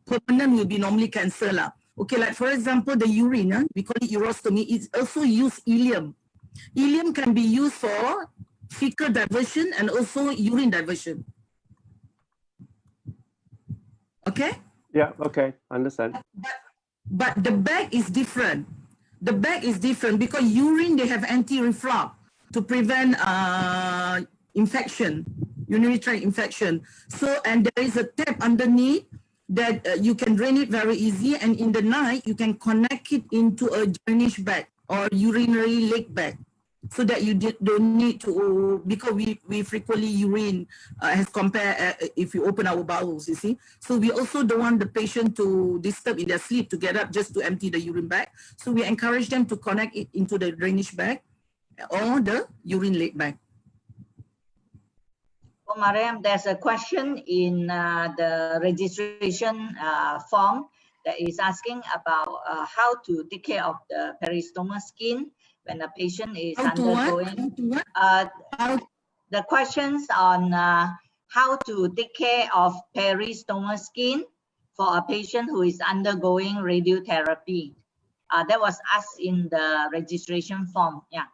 permanent will be normally cancer lah. Okay, like for example, the urine, we call it urostomy, it's also used ileum. Ileum can be used for fecal diversion and also urine diversion. Okay? Yeah, okay, understand. But the bag is different. The bag is different because urine, they have anti-reflux to prevent infection, urinary tract infection. So, and there is a tap underneath that you can drain it very easy, and in the night, you can connect it into a drainage bag or urinary lake bag, so that you don't need to, because we frequently urine as compared if you open our bowels, you see. So we also don't want the patient to disturb in their sleep to get up just to empty the urine bag. So we encourage them to connect it into the drainage bag or the urine lake bag. Oh, Mariam, there's a question in the registration form that is asking about how to take care of the peristomal skin when a patient is undergoing. The questions on how to take care of peristomal skin for a patient who is undergoing radiotherapy. That was asked in the registration form. Yeah.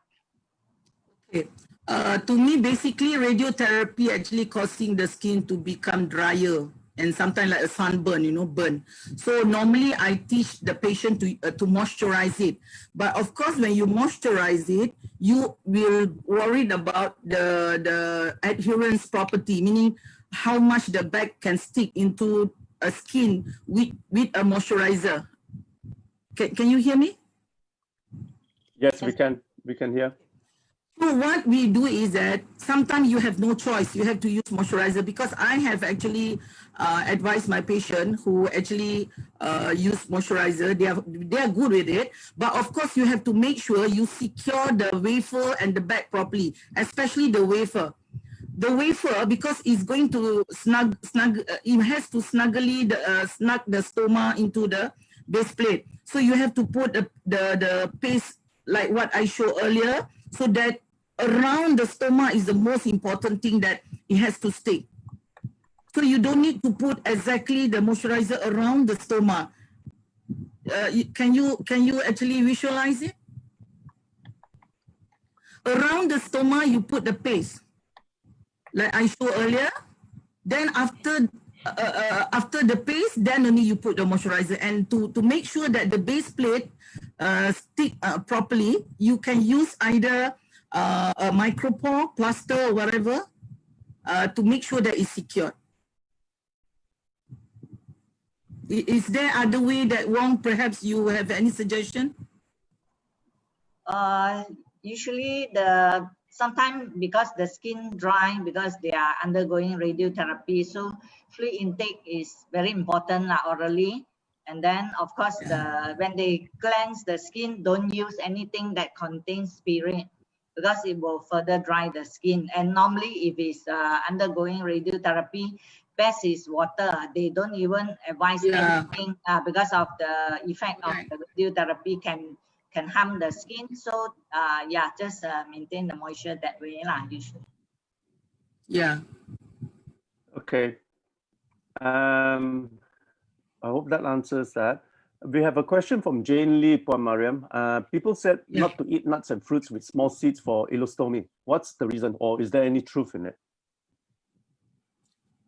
Okay. To me, basically, radiotherapy actually causing the skin to become drier and sometimes like a sunburn, burn. So normally I teach the patient to moisturize it. But of course, when you moisturize it, you will worried about the adherence property, meaning how much the bag can stick into a skin with a moisturizer. Can you hear me? Yes, we can hear. So what we do is that sometimes you have no choice. You have to use moisturizer, because I have actually advised my patient who actually use moisturizer. They are good with it, but of course you have to make sure you secure the wafer and the bag properly, especially the wafer. The wafer, because it's going to it has to snugly snug the stoma into the base plate. So you have to put the paste like what I showed earlier, so that around the stoma is the most important thing, that it has to stay. So you don't need to put exactly the moisturizer around the stoma. Can you actually visualize it? Around the stoma, you put the paste, like I showed earlier. Then after the paste, then only you put the moisturizer. And to make sure that the base plate stick properly, you can use either a micropore, plaster, or whatever, to make sure that it's secure. Is there other way that Wong, perhaps you have any suggestion? Usually sometimes because the skin dry, because they are undergoing radiotherapy, so fluid intake is very important orally. And then of course when they cleanse the skin, don't use anything that contains spirit, because it will further dry the skin. And normally if it's undergoing radiotherapy, best is water. They don't even advise anything because of the effect of the radiotherapy can harm the skin. So just maintain the moisture that way usually. Yeah. Okay. I hope that answers that. We have a question from Jane Lee, Puan Mariam. People said not to eat nuts and fruits with small seeds for ileostomy. What's the reason, or is there any truth in it?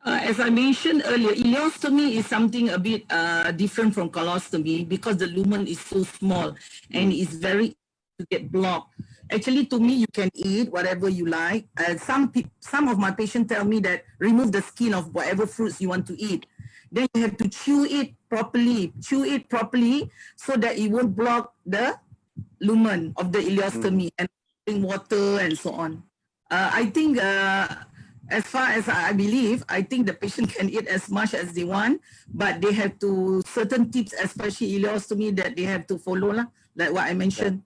As I mentioned earlier, ileostomy is something a bit different from colostomy, because the lumen is so small and it's very easy to get blocked. Actually, to me, you can eat whatever you like. Some of my patients tell me that remove the skin of whatever fruits you want to eat. Then you have to chew it properly so that it won't block the lumen of the ileostomy, and drink water and so on. I think as far as I believe, I think the patient can eat as much as they want, but they have to, certain tips, especially ileostomy, that they have to follow, like what I mentioned,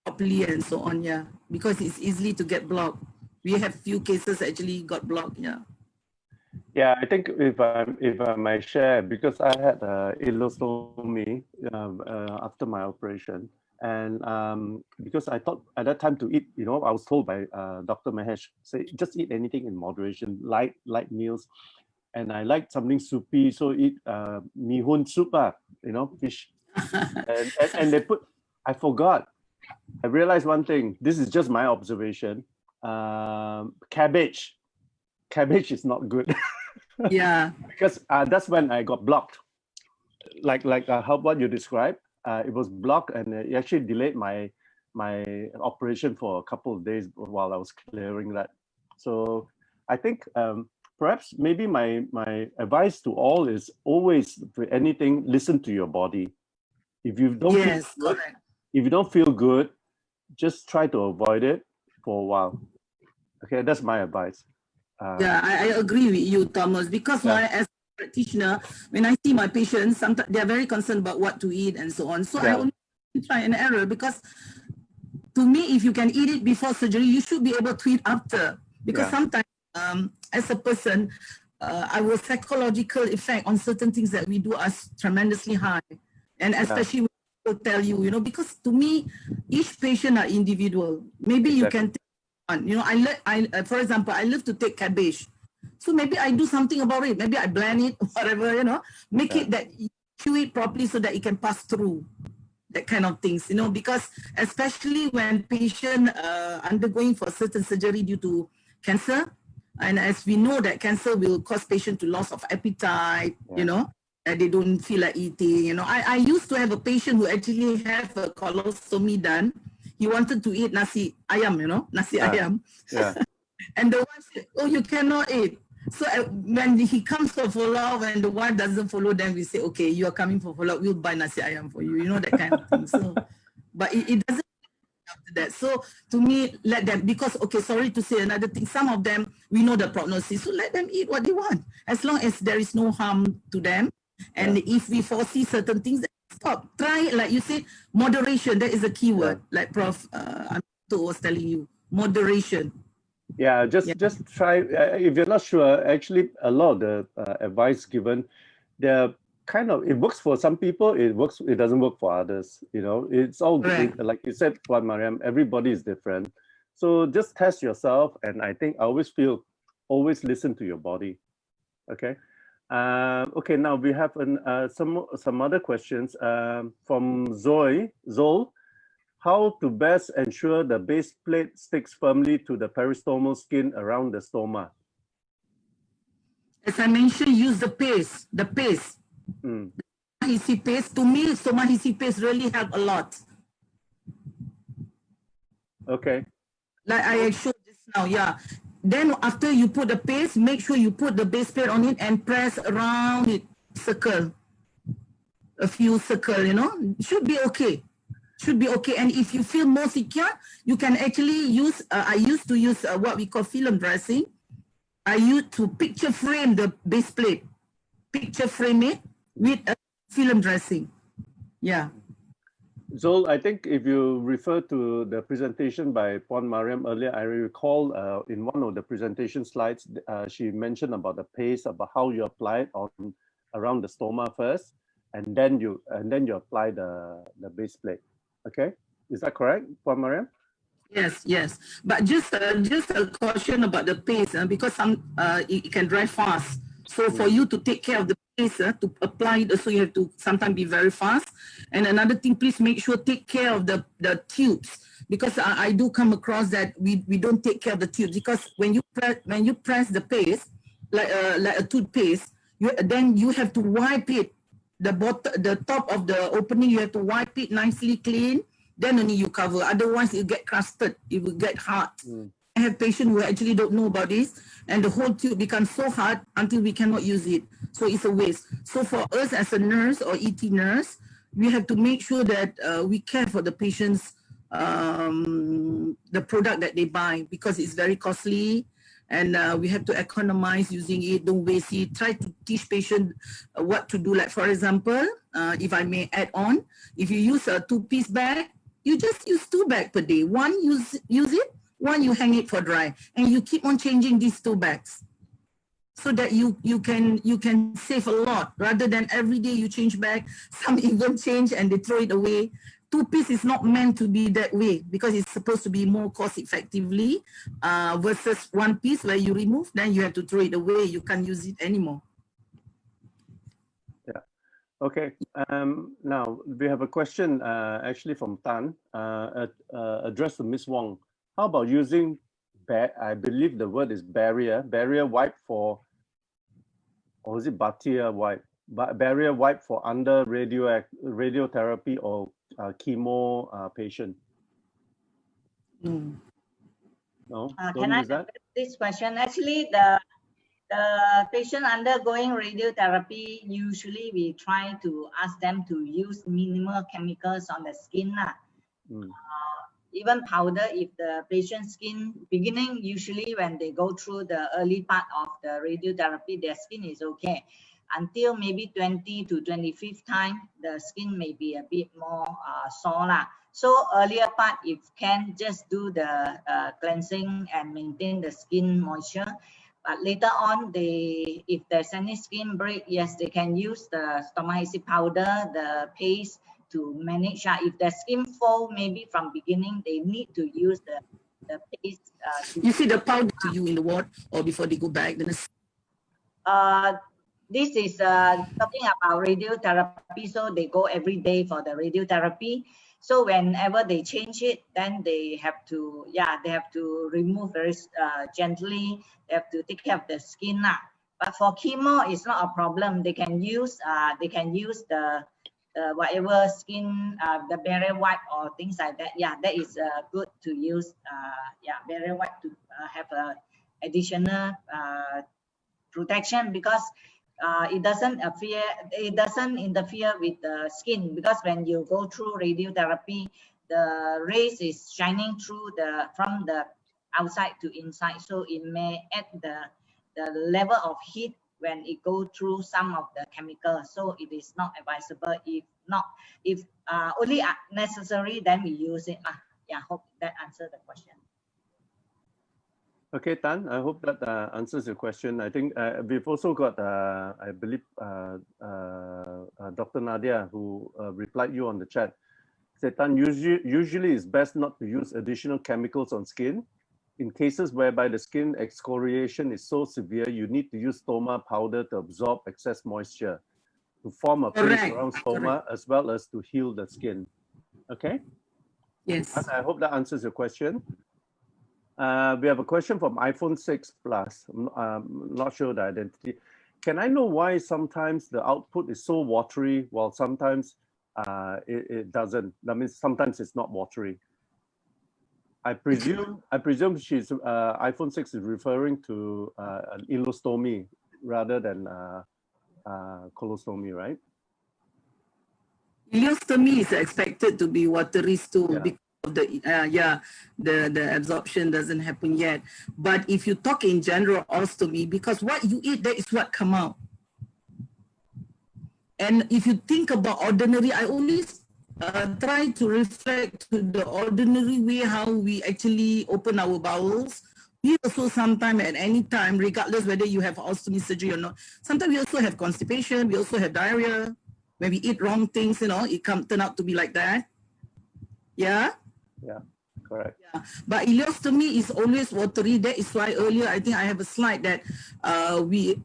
properly and so on, because it's easily to get blocked. We have few cases actually got blocked, Yeah, I think if I might share, because I had ileostomy after my operation, and because I thought at that time to eat, I was told by Dr. Mahesh, say just eat anything in moderation, light meals, and I like something soupy, so eat mihun soup, fish, and they put. I forgot. I realized one thing. This is just my observation. Cabbage is not good. Yeah. Because that's when I got blocked. Like what you described. It was blocked, and it actually delayed my operation for a couple of days while I was clearing that. So I think perhaps maybe my advice to all is always, for anything, listen to your body. If you don't feel good, if you don't feel good, just try to avoid it for a while. Okay, that's my advice. I agree with you, Thomas, because as a practitioner, when I see my patients, sometimes they're very concerned about what to eat and so on. So I only try and error, because to me, if you can eat it before surgery, you should be able to eat after. Because sometimes, as a person, our psychological effect on certain things that we do are tremendously high. And especially when people tell you, because to me, each patient are individual. Maybe you can take one. For example, I love to take cabbage. So maybe I do something about it. Maybe I blend it, whatever, make it that you chew it properly so that it can pass through. That kind of things, because especially when patient undergoing for certain surgery due to cancer, and as we know that cancer will cause patient to loss of appetite, and they don't feel like eating. I used to have a patient who actually have a colostomy done. He wanted to eat nasi ayam, nasi ayam. Yeah. And the wife said, "Oh, you cannot eat." So when he comes for follow-up and the wife doesn't follow, then we say, "Okay, you are coming for follow-up, we'll buy nasi ayam for you," that kind of thing. So, but it doesn't after that. So to me, let them, because, okay, sorry to say another thing, some of them, we know the prognosis, so let them eat what they want, as long as there is no harm to them. And if we foresee certain things, then stop. Try, like you said, moderation, that is a key word, like Prof. Was telling you, moderation. Yeah, just try, if you're not sure, actually a lot of the advice given, they're kind of, it works for some people, it doesn't work for others, you know, it's all, like you said, Puan Mariam, everybody is different. So just test yourself, and I think I always feel, always listen to your body, okay? Okay, now we have some other questions from Zol. How to best ensure the base plate sticks firmly to the peristomal skin around the stoma? As I mentioned, use the paste. Hisi paste, to me, stoma hisi paste really help a lot. Okay. Like I showed just now, yeah. Then after you put the paste, make sure you put the base plate on it and press around it, circle. A few circle, you know, should be okay. Should be okay. And if you feel more secure, you can actually use, I used to use what we call film dressing. I used to picture frame the base plate, picture frame it with a film dressing. Yeah. Zol, I think if you refer to the presentation by Puan Mariam earlier, I recall in one of the presentation slides, she mentioned about the paste, about how you apply it on around the stoma first, and then you apply the base plate. Okay, is that correct, Puan Mariam? Yes. But just a caution about the paste, because it can dry fast. So for you to take care of the paste, to apply it, so you have to sometimes be very fast. And another thing, please make sure take care of the tubes, because I do come across that we don't take care of the tubes, because when you press the paste like a toothpaste, then you have to wipe it. The top of the opening, you have to wipe it nicely clean, then only you cover. Otherwise, it get crusted, it will get hard. I have patients who actually don't know about this, and the whole tube becomes so hard until we cannot use it. So it's a waste. So for us as a nurse or ET nurse, we have to make sure that we care for the patients, the product that they buy, because it's very costly. And we have to economize using it, don't waste it. Try to teach patients what to do. Like, for example, if I may add on, if you use a 2-piece bag, you just use 2 bags per day. One, use it, one, you hang it for dry. And you keep on changing these 2 bags, so that you can save a lot, rather than every day you change bag. Some even change and they throw it away. 2-piece is not meant to be that way, because it's supposed to be more cost effectively versus 1 piece where you remove, then you have to throw it away. You can't use it anymore. Yeah. Okay. Now we have a question actually from Tan, addressed to Ms. Wong. How about using, I believe the word is barrier wipe for, or is it Batia wipe? Barrier wipe for under radiotherapy or chemo patient? No. Can I address this question? Actually, the patient undergoing radiotherapy, usually we try to ask them to use minimal chemicals on the skin. Even powder, if the patient's skin beginning, usually when they go through the early part of the radiotherapy, their skin is okay. Until maybe 20 to 25th time, the skin may be a bit more sore. So earlier part, if can, just do the cleansing and maintain the skin moisture. But later on, if there's any skin break, yes, they can use the stomatitis powder, the paste to manage. If the skin fold, maybe from beginning, they need to use the paste. You see the powder to you in the ward or before they go back? This is talking about radiotherapy, so they go every day for the radiotherapy. So whenever they change it, then they have to, they have to remove very gently. They have to take care of the skin. But for chemo, it's not a problem. They can use the whatever skin, the barrier wipe or things like that. That is good to use. Barrier wipe to have a additional protection, because it doesn't interfere with the skin, because when you go through radiotherapy, the rays is shining through from the outside to inside, so it may add the level of heat when it go through some of the chemicals. So it is not advisable. If only necessary, then we use it. Yeah, hope that answered the question. Okay, Tan, I hope that answers your question. I think we've also got, I believe, Dr. Nadia, who replied you on the chat. Said, Tan, usually it's best not to use additional chemicals on skin. In cases whereby the skin excoriation is so severe, you need to use stoma powder to absorb excess moisture, to form a paste around stoma, as well as to heal the skin. Okay? Yes. And I hope that answers your question. We have a question from iPhone 6 Plus. I'm not sure the identity. Can I know why sometimes the output is so watery while sometimes it doesn't? That means sometimes it's not watery. I presume she's iPhone 6 is referring to an ileostomy rather than colostomy, right? Ileostomy is expected to be watery stool because of the absorption doesn't happen yet. But if you talk in general ostomy, because what you eat, that is what come out. And if you think about ordinary, I always try to reflect to the ordinary way how we actually open our bowels. We also sometimes at any time, regardless whether you have ostomy surgery or not, sometimes we also have constipation, we also have diarrhea. When we eat wrong things, you know, it turn out to be like that. Yeah? Yeah, correct. Yeah. But ileostomy is always watery. That is why earlier, I think I have a slide that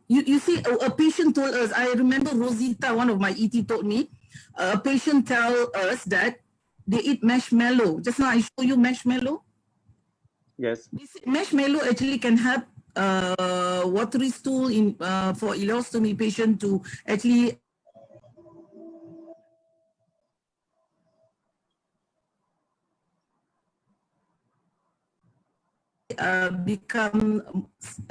you see, a patient told us, I remember Rosita, one of my ET told me, a patient tell us that they eat marshmallow. Just now I show you marshmallow. Yes. Marshmallow actually can help watery stool in for ileostomy patient to actually become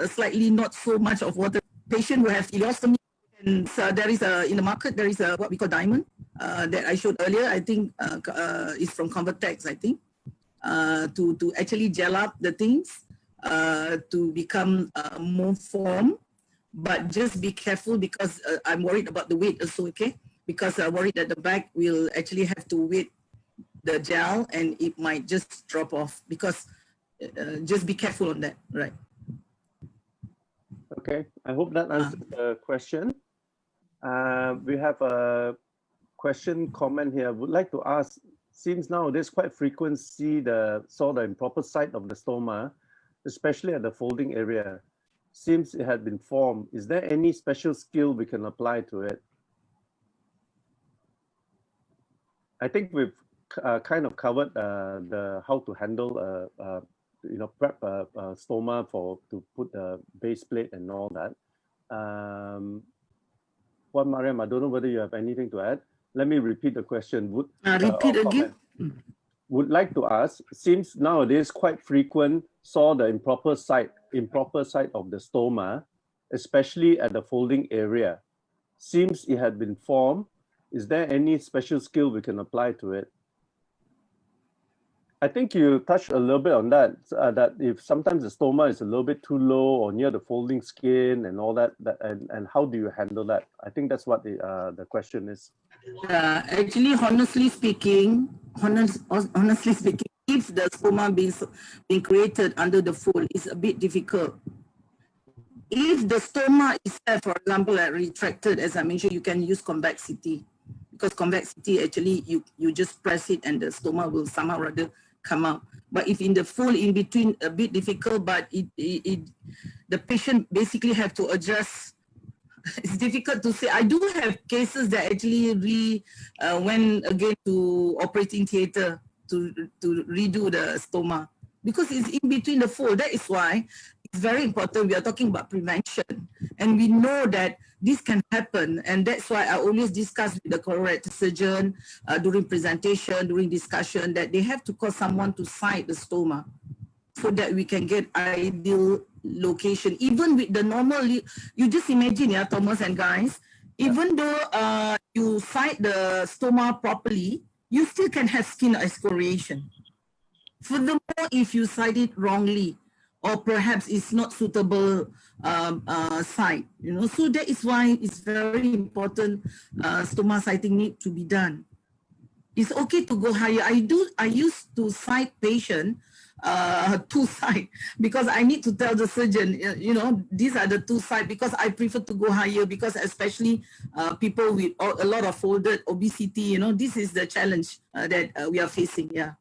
slightly not so much of water. Patient who has ileostomy, and so there is in the market there is what we call diamond that I showed earlier. I think is from Convertex, I think, to actually gel up the things to become more form. But just be careful because I'm worried about the weight also. Okay, because I'm worried that the bag will actually have to weight the gel and it might just drop off because. Just be careful on that, right? Okay, I hope that answers the question. We have a comment here. Would like to ask, seems nowadays quite frequent see the improper site of the stoma, especially at the folding area. Seems it had been formed. Is there any special skill we can apply to it? I think we've kind of covered the how to handle prep stoma to put the base plate and all that. Juan Mariam, I don't know whether you have anything to add. Let me repeat the question. Repeat again. Would like to ask, seems nowadays quite frequent saw the improper site of the stoma, especially at the folding area. Seems it had been formed. Is there any special skill we can apply to it? I think you touched a little bit on that, that if sometimes the stoma is a little bit too low or near the folding skin and all that, and how do you handle that? I think that's what the question is. Actually, honestly speaking, if the stoma being created under the fold, is a bit difficult. If the stoma is, for example, retracted, as I mentioned, you can use convexity. Because convexity, actually, you just press it and the stoma will somehow rather come out. But if in the fold in between, a bit difficult, but the patient basically have to adjust. It's difficult to say. I do have cases that actually went again to operating theater to redo the stoma because it's in between the fold. That is why it's very important. We are talking about prevention, and we know that this can happen, and that's why I always discuss with the colorectal surgeon during presentation, during discussion, that they have to call someone to site the stoma so that we can get ideal location. Even with the normal, you just imagine, Thomas and guys, even though you site the stoma properly, you still can have skin excoriation. Furthermore, if you site it wrongly, or perhaps it's not suitable site, you know, so that is why it's very important. Stoma siting need to be done. It's okay to go higher. I used to cite patient two side because I need to tell the surgeon, you know, these are the two side because I prefer to go higher because especially people with a lot of folded obesity, you know, this is the challenge that we are facing. Yeah.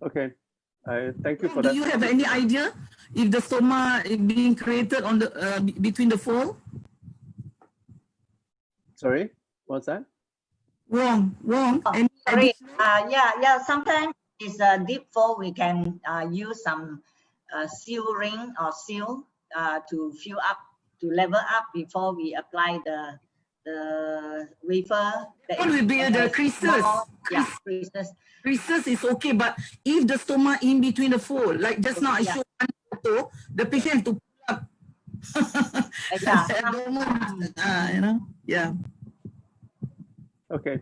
Okay. Thank you for Do that. you have any idea if the stoma is being created on the between the fold? Sorry, what's that? Wrong. Oh, sorry. Yeah. Sometimes it's a deep fold. We can use some seal ring or seal to fill up, to level up before we apply the wafer. What will be the creases? Yeah, creases. Creases is okay, but if the stoma in between the fold, like just now I showed one photo, the patient have to pull up. You know, yeah. Okay.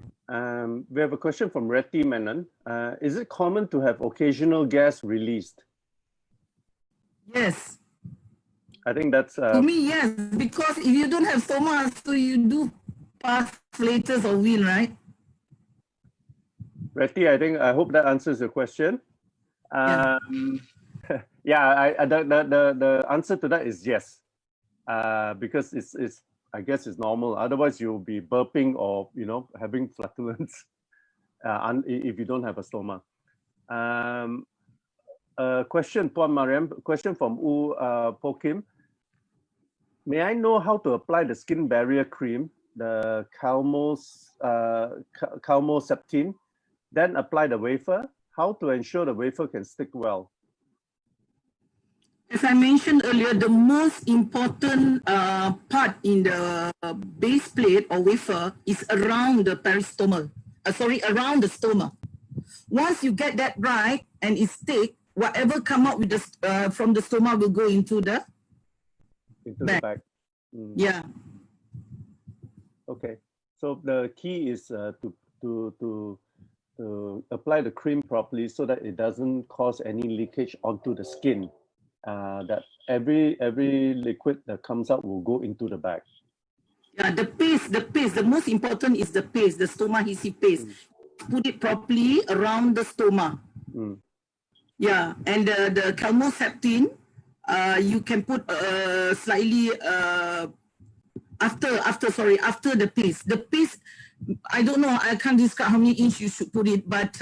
We have a question from A.M.N. Is it common to have occasional gas released? Yes. I think that's to me, yes, because if you don't have stoma, so you do pass flatus or wheal, right? Retty, I hope that answers your question. Yeah. The answer to that is yes, because it's I guess it's normal. Otherwise, you'll be burping or, you know, having flatulence if you don't have a stoma. Question, Puan Mariam, question from Po Kim. May I know how to apply the skin barrier cream, the calmoseptine, then apply the wafer? How to ensure the wafer can stick well? As I mentioned earlier, the most important part in the base plate or wafer is around the peristomal. Around the stoma. Once you get that right and it's thick, whatever come out with the from the stoma will go into the bag. Yeah. Okay. So the key is to apply the cream properly so that it doesn't cause any leakage onto the skin. That every liquid that comes out will go into the bag. Yeah, the paste, the most important is the paste, the stoma adhesive paste. Put it properly around the stoma. Yeah, and the calmoseptine, you can put slightly after the paste. The paste, I don't know, I can't describe how many inch you should put it, but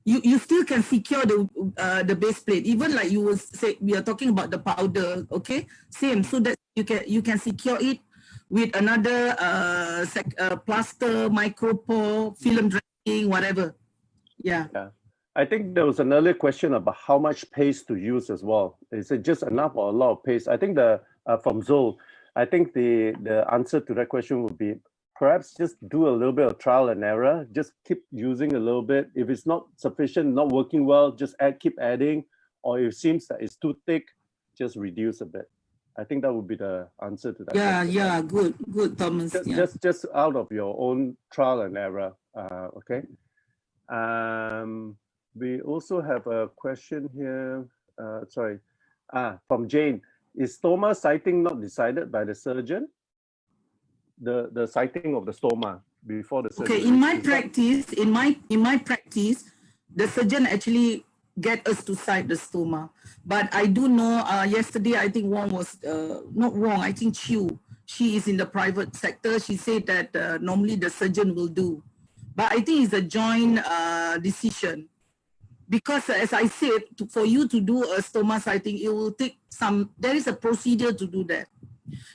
you still can secure the base plate. Even like you will say, we are talking about the powder, okay? Same, so that you can secure it with another plaster, micropore, film dressing, whatever. Yeah. I think there was an earlier question about how much paste to use as well. Is it just enough or a lot of paste? I think from Zol, I think the answer to that question would be perhaps just do a little bit of trial and error. Just keep using a little bit. If it's not sufficient, not working well, just keep adding. Or if it seems that it's too thick, just reduce a bit. I think that would be the answer to that. Yeah, good, Thomas. Just out of your own trial and error. Okay. We also have a question here. From Jane. Is stoma siting not decided by the surgeon? The siting of the stoma before the surgery. Okay, in my practice, the surgeon actually get us to site the stoma. But I do know yesterday I think Wong was not Wong, I think Chiu. She is in the private sector. She said that normally the surgeon will do. But I think it's a joint decision. Because as I said, for you to do a stoma siting, it will take there is a procedure to do that.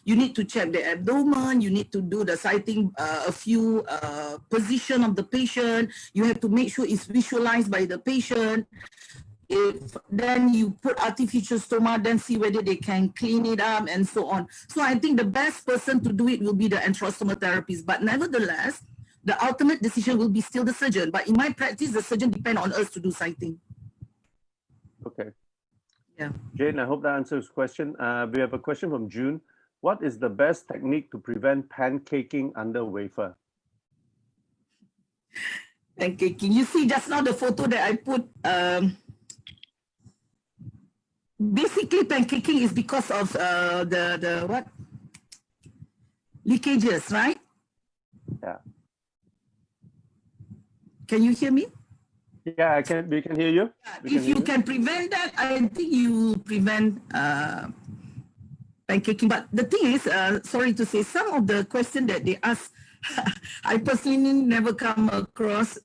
You need to check the abdomen, you need to do the siting, a few position of the patient. You have to make sure it's visualized by the patient. Then you put artificial stoma, then see whether they can clean it up and so on. So I think the best person to do it will be the enterostomal therapist. But nevertheless, the ultimate decision will be still the surgeon. But in my practice, the surgeon depends on us to do siting. Okay. Yeah. Jane, I hope that answers the question. We have a question from June. What is the best technique to prevent pancaking under wafer? Pancaking. You see just now the photo that I put, basically pancaking is because of the what? Leakages, right? Yeah. Can you hear me? Yeah, we can hear you. If you can prevent that, I think you prevent pancaking. But the thing is, sorry to say, some of the questions that they ask, I personally never come across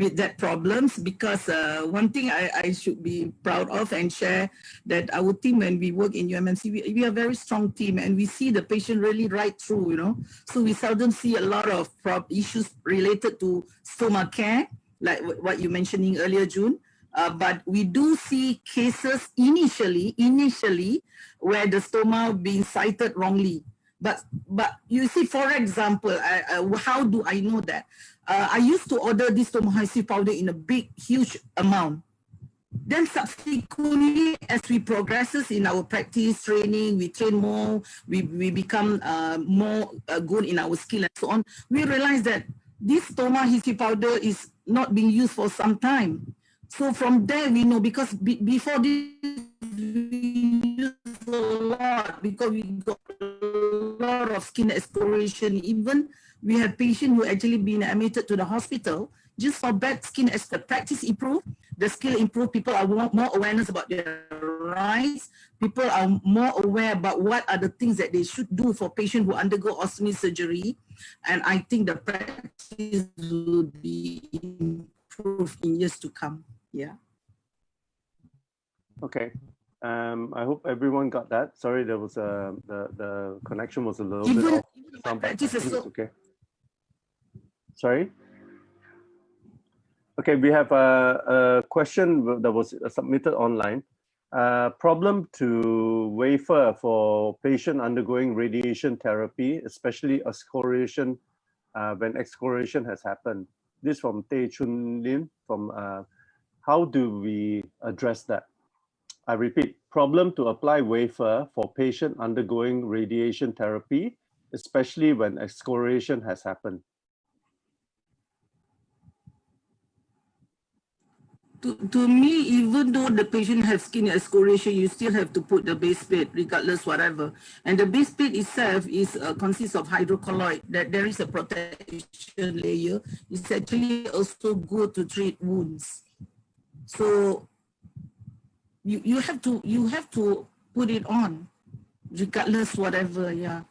with that problems, because one thing I should be proud of and share that our team, when we work in UMMC, we are a very strong team, and we see the patient really right through, you know. So we seldom see a lot of issues related to stoma care, like what you mentioning earlier, June. But we do see cases initially where the stoma being cited wrongly. But you see, for example, how do I know that? I used to order this stomahydrosis powder in a big, huge amount. Then subsequently, as we progresses in our practice training, we train more, we become more good in our skill and so on. We realize that this stomahydrosis powder is not being used for some time. So from there we know, because before this we used a lot, because we got a lot of skin excoriation. Even we have patients who actually been admitted to the hospital just for bad skin. As the practice improve, the skill improve, people are more awareness about their rights. People are more aware about what are the things that they should do for patients who undergo ostomy surgery. And I think the practice will be improved in years to come. Yeah. Okay. I hope everyone got that. Sorry, there was the connection was a little bit off. But I think it's okay. Sorry. Okay, we have a question that was submitted online. Problem to wafer for patient undergoing radiation therapy, especially excoriation, when excoriation has happened. This from Tei Chun Lin from. How do we address that? I repeat, problem to apply wafer for patient undergoing radiation therapy, especially when excoriation has happened. To me, even though the patient has skin excoriation, you still have to put the base plate, regardless whatever. And the base plate itself is consists of hydrocolloid. That there is a protection layer. It's actually also good to treat wounds. So you have to put it on, regardless whatever. Yeah.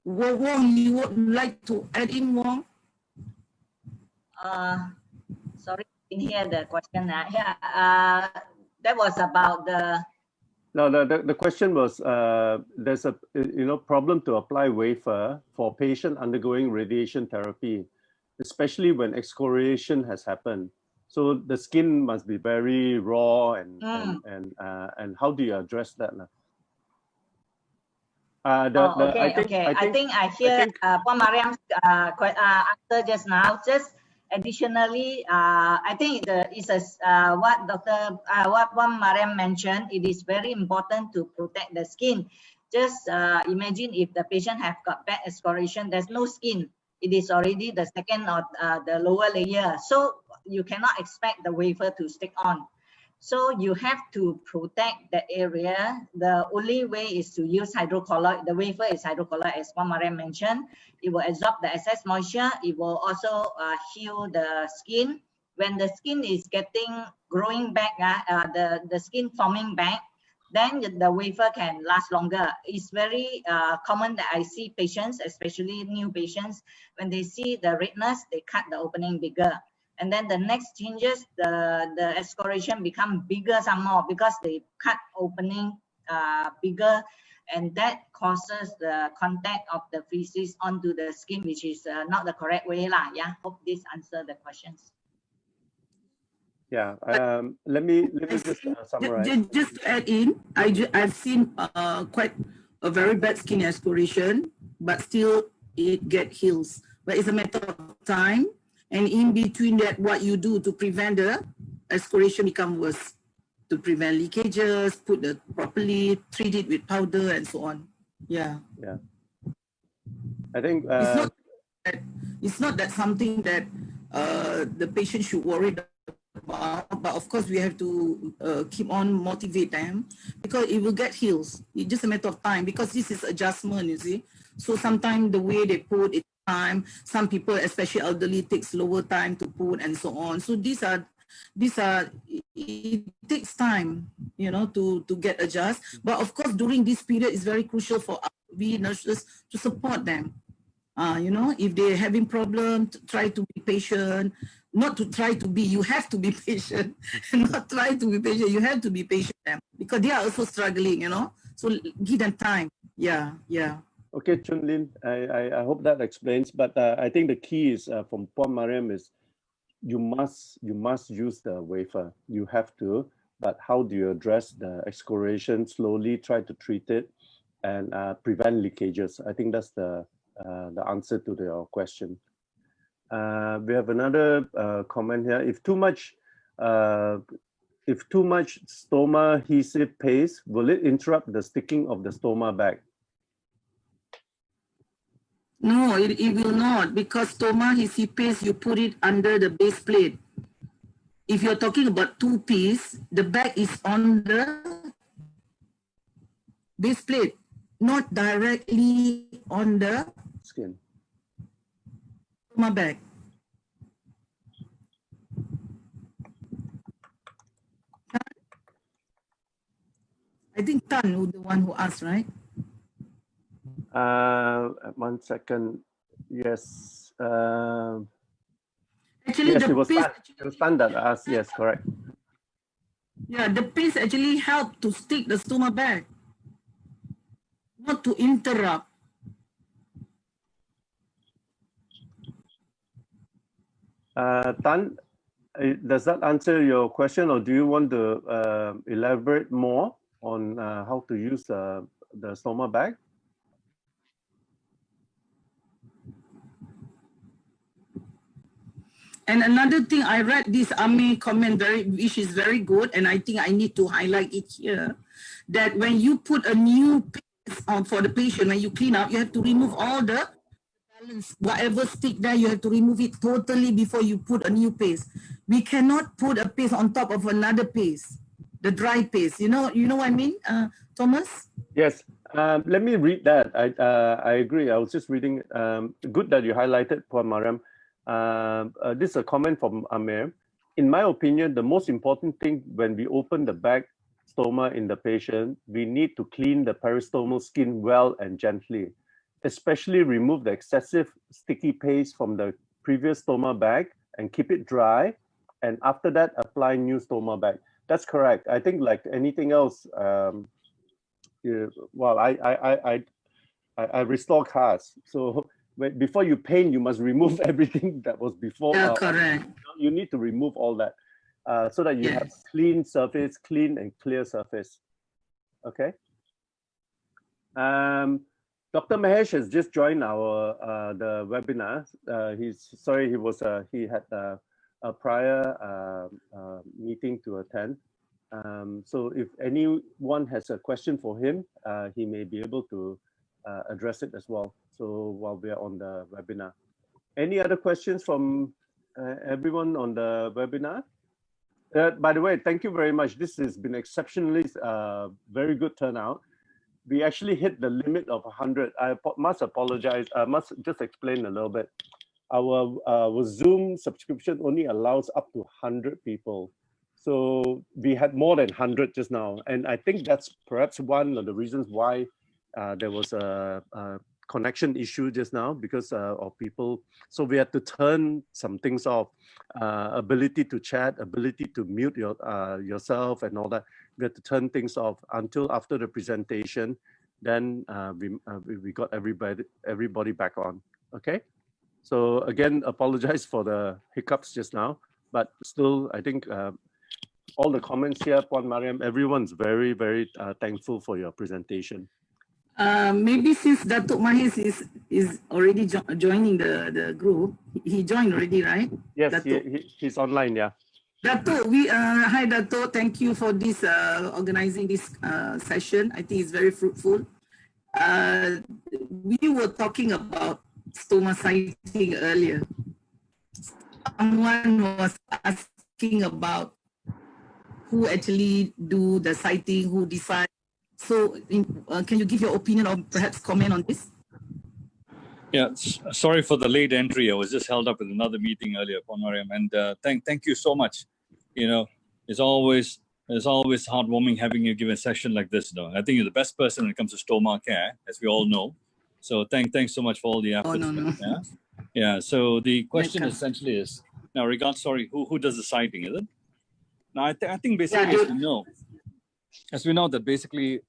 Wong, you would like to add in, Wong? Sorry, I didn't hear the question. Yeah, that was about the. No, the question was there's a problem to apply wafer for patient undergoing radiation therapy, especially when excoriation has happened. So the skin must be very raw and how do you address that? I think I hear what Mariam's answer just now. Just additionally, I think what Mariam mentioned. It is very important to protect the skin. Just imagine if the patient have got bad excoriation, there's no skin. It is already the second or the lower layer. So you cannot expect the wafer to stick on. So you have to protect the area. The only way is to use hydrocolloid. The wafer is hydrocolloid, as Mariam mentioned. It will absorb the excess moisture. It will also heal the skin. When the skin is growing back, the skin forming back, then the wafer can last longer. It's very common that I see patients, especially new patients, when they see the redness, they cut the opening bigger. And then the next changes, the excoriation become bigger some more because they cut opening bigger, and that causes the contact of the feces onto the skin, which is not the correct way lah. Yeah, hope this answer the questions. Yeah, let me just summarize. Just to add in, I've seen quite a very bad skin excoriation, but still it heals. But it's a matter of time. And in between that, what you do to prevent the excoriation become worse, to prevent leakages, put it properly, treat it with powder and so on. Yeah. Yeah. I think it's not that something that the patient should worry about, but of course we have to keep on motivate them, because it will get healed. It's just a matter of time, because this is adjustment, you see. So sometimes the way they put it time, some people, especially elderly, takes lower time to put and so on. So these are it takes time, you know, to get adjust. But of course, during this period, it's very crucial for us, we nurses, to support them. You know, if they're having problems, try to be patient. Not to try to be, you have to be patient. Not try to be patient, you have to be patient, because they are also struggling, you know. So give them time. Yeah, yeah. Okay, Chun Lin, I hope that explains. But I think the key is from Puan Mariam is you must use the wafer. You have to. But how do you address the excoriation? Slowly try to treat it and prevent leakages. I think that's the answer to your question. We have another comment here. If too much stoma adhesive paste, will it interrupt the sticking of the stoma bag? No, it will not, because stoma adhesive paste, you put it under the base plate. If you're talking about two-piece, the bag is on the base plate, not directly on the Skin. stoma bag. I think Tan was the one who asked, right? 1 second. Yes. Actually, yes, the it was paste, Tan that asked. Yes, correct. yeah, the paste actually helped to stick the stoma bag, not to interrupt. Tan, does that answer your question, or do you want to elaborate more on how to use the stoma bag? And another thing, I read this A.M.N comment, which is very good, and I think I need to highlight it here, that when you put a new paste on for the patient, when you clean up, you have to remove all the balance, whatever stick there, you have to remove it totally before you put a new paste. We cannot put a paste on top of another paste, the dry paste. You know what I mean, Thomas? Yes. Let me read that. I agree. I was just reading. Good that you highlighted, Puan Mariam. This is a comment from Amir. In my opinion, the most important thing when we open the bag stoma in the patient, we need to clean the peristomal skin well and gently, especially remove the excessive sticky paste from the previous stoma bag and keep it dry. And after that, apply new stoma bag. That's correct. I think like anything else, well, I restore cars. So before you paint, you must remove everything that was before. Yeah, correct. You need to remove all that so that you have clean surface, clean and clear surface. Okay. Dr. Mahesh has just joined our the webinar. He had a prior meeting to attend. So if anyone has a question for him, he may be able to address it as well. So while we are on the webinar, any other questions from everyone on the webinar? By the way, thank you very much. This has been exceptionally very good turnout. We actually hit the limit of 100. I must apologize. I must just explain a little bit. Our Zoom subscription only allows up to 100 people. So we had more than 100 just now. And I think that's perhaps one of the reasons why there was a connection issue just now, because of people. So we had to turn some things off, ability to chat, ability to mute yourself and all that. We had to turn things off until after the presentation. Then we got everybody back on. Okay. So again, apologize for the hiccups just now, but still, I think all the comments here, Puan Mariam, everyone's very, very thankful for your presentation. Maybe since Datuk Mahis is already joining the group, he joined already, right? Yes, he's online, yeah. Datuk, hi Datuk, thank you for this organizing this session. I think it's very fruitful. We were talking about stoma sighting earlier. Someone was asking about who actually do the sighting, who decide. So can you give your opinion or perhaps comment on this? Yeah, sorry for the late entry. I was just held up with another meeting earlier, Mariam, and thank you so much. You know, it's always heartwarming having you give a session like this. Though I think you're the best person when it comes to stoma care, as we all know. So thanks so much for all the efforts. Oh, no. Yeah. So the question essentially is now who does the sighting? Is it? Now I think basically as we know that basically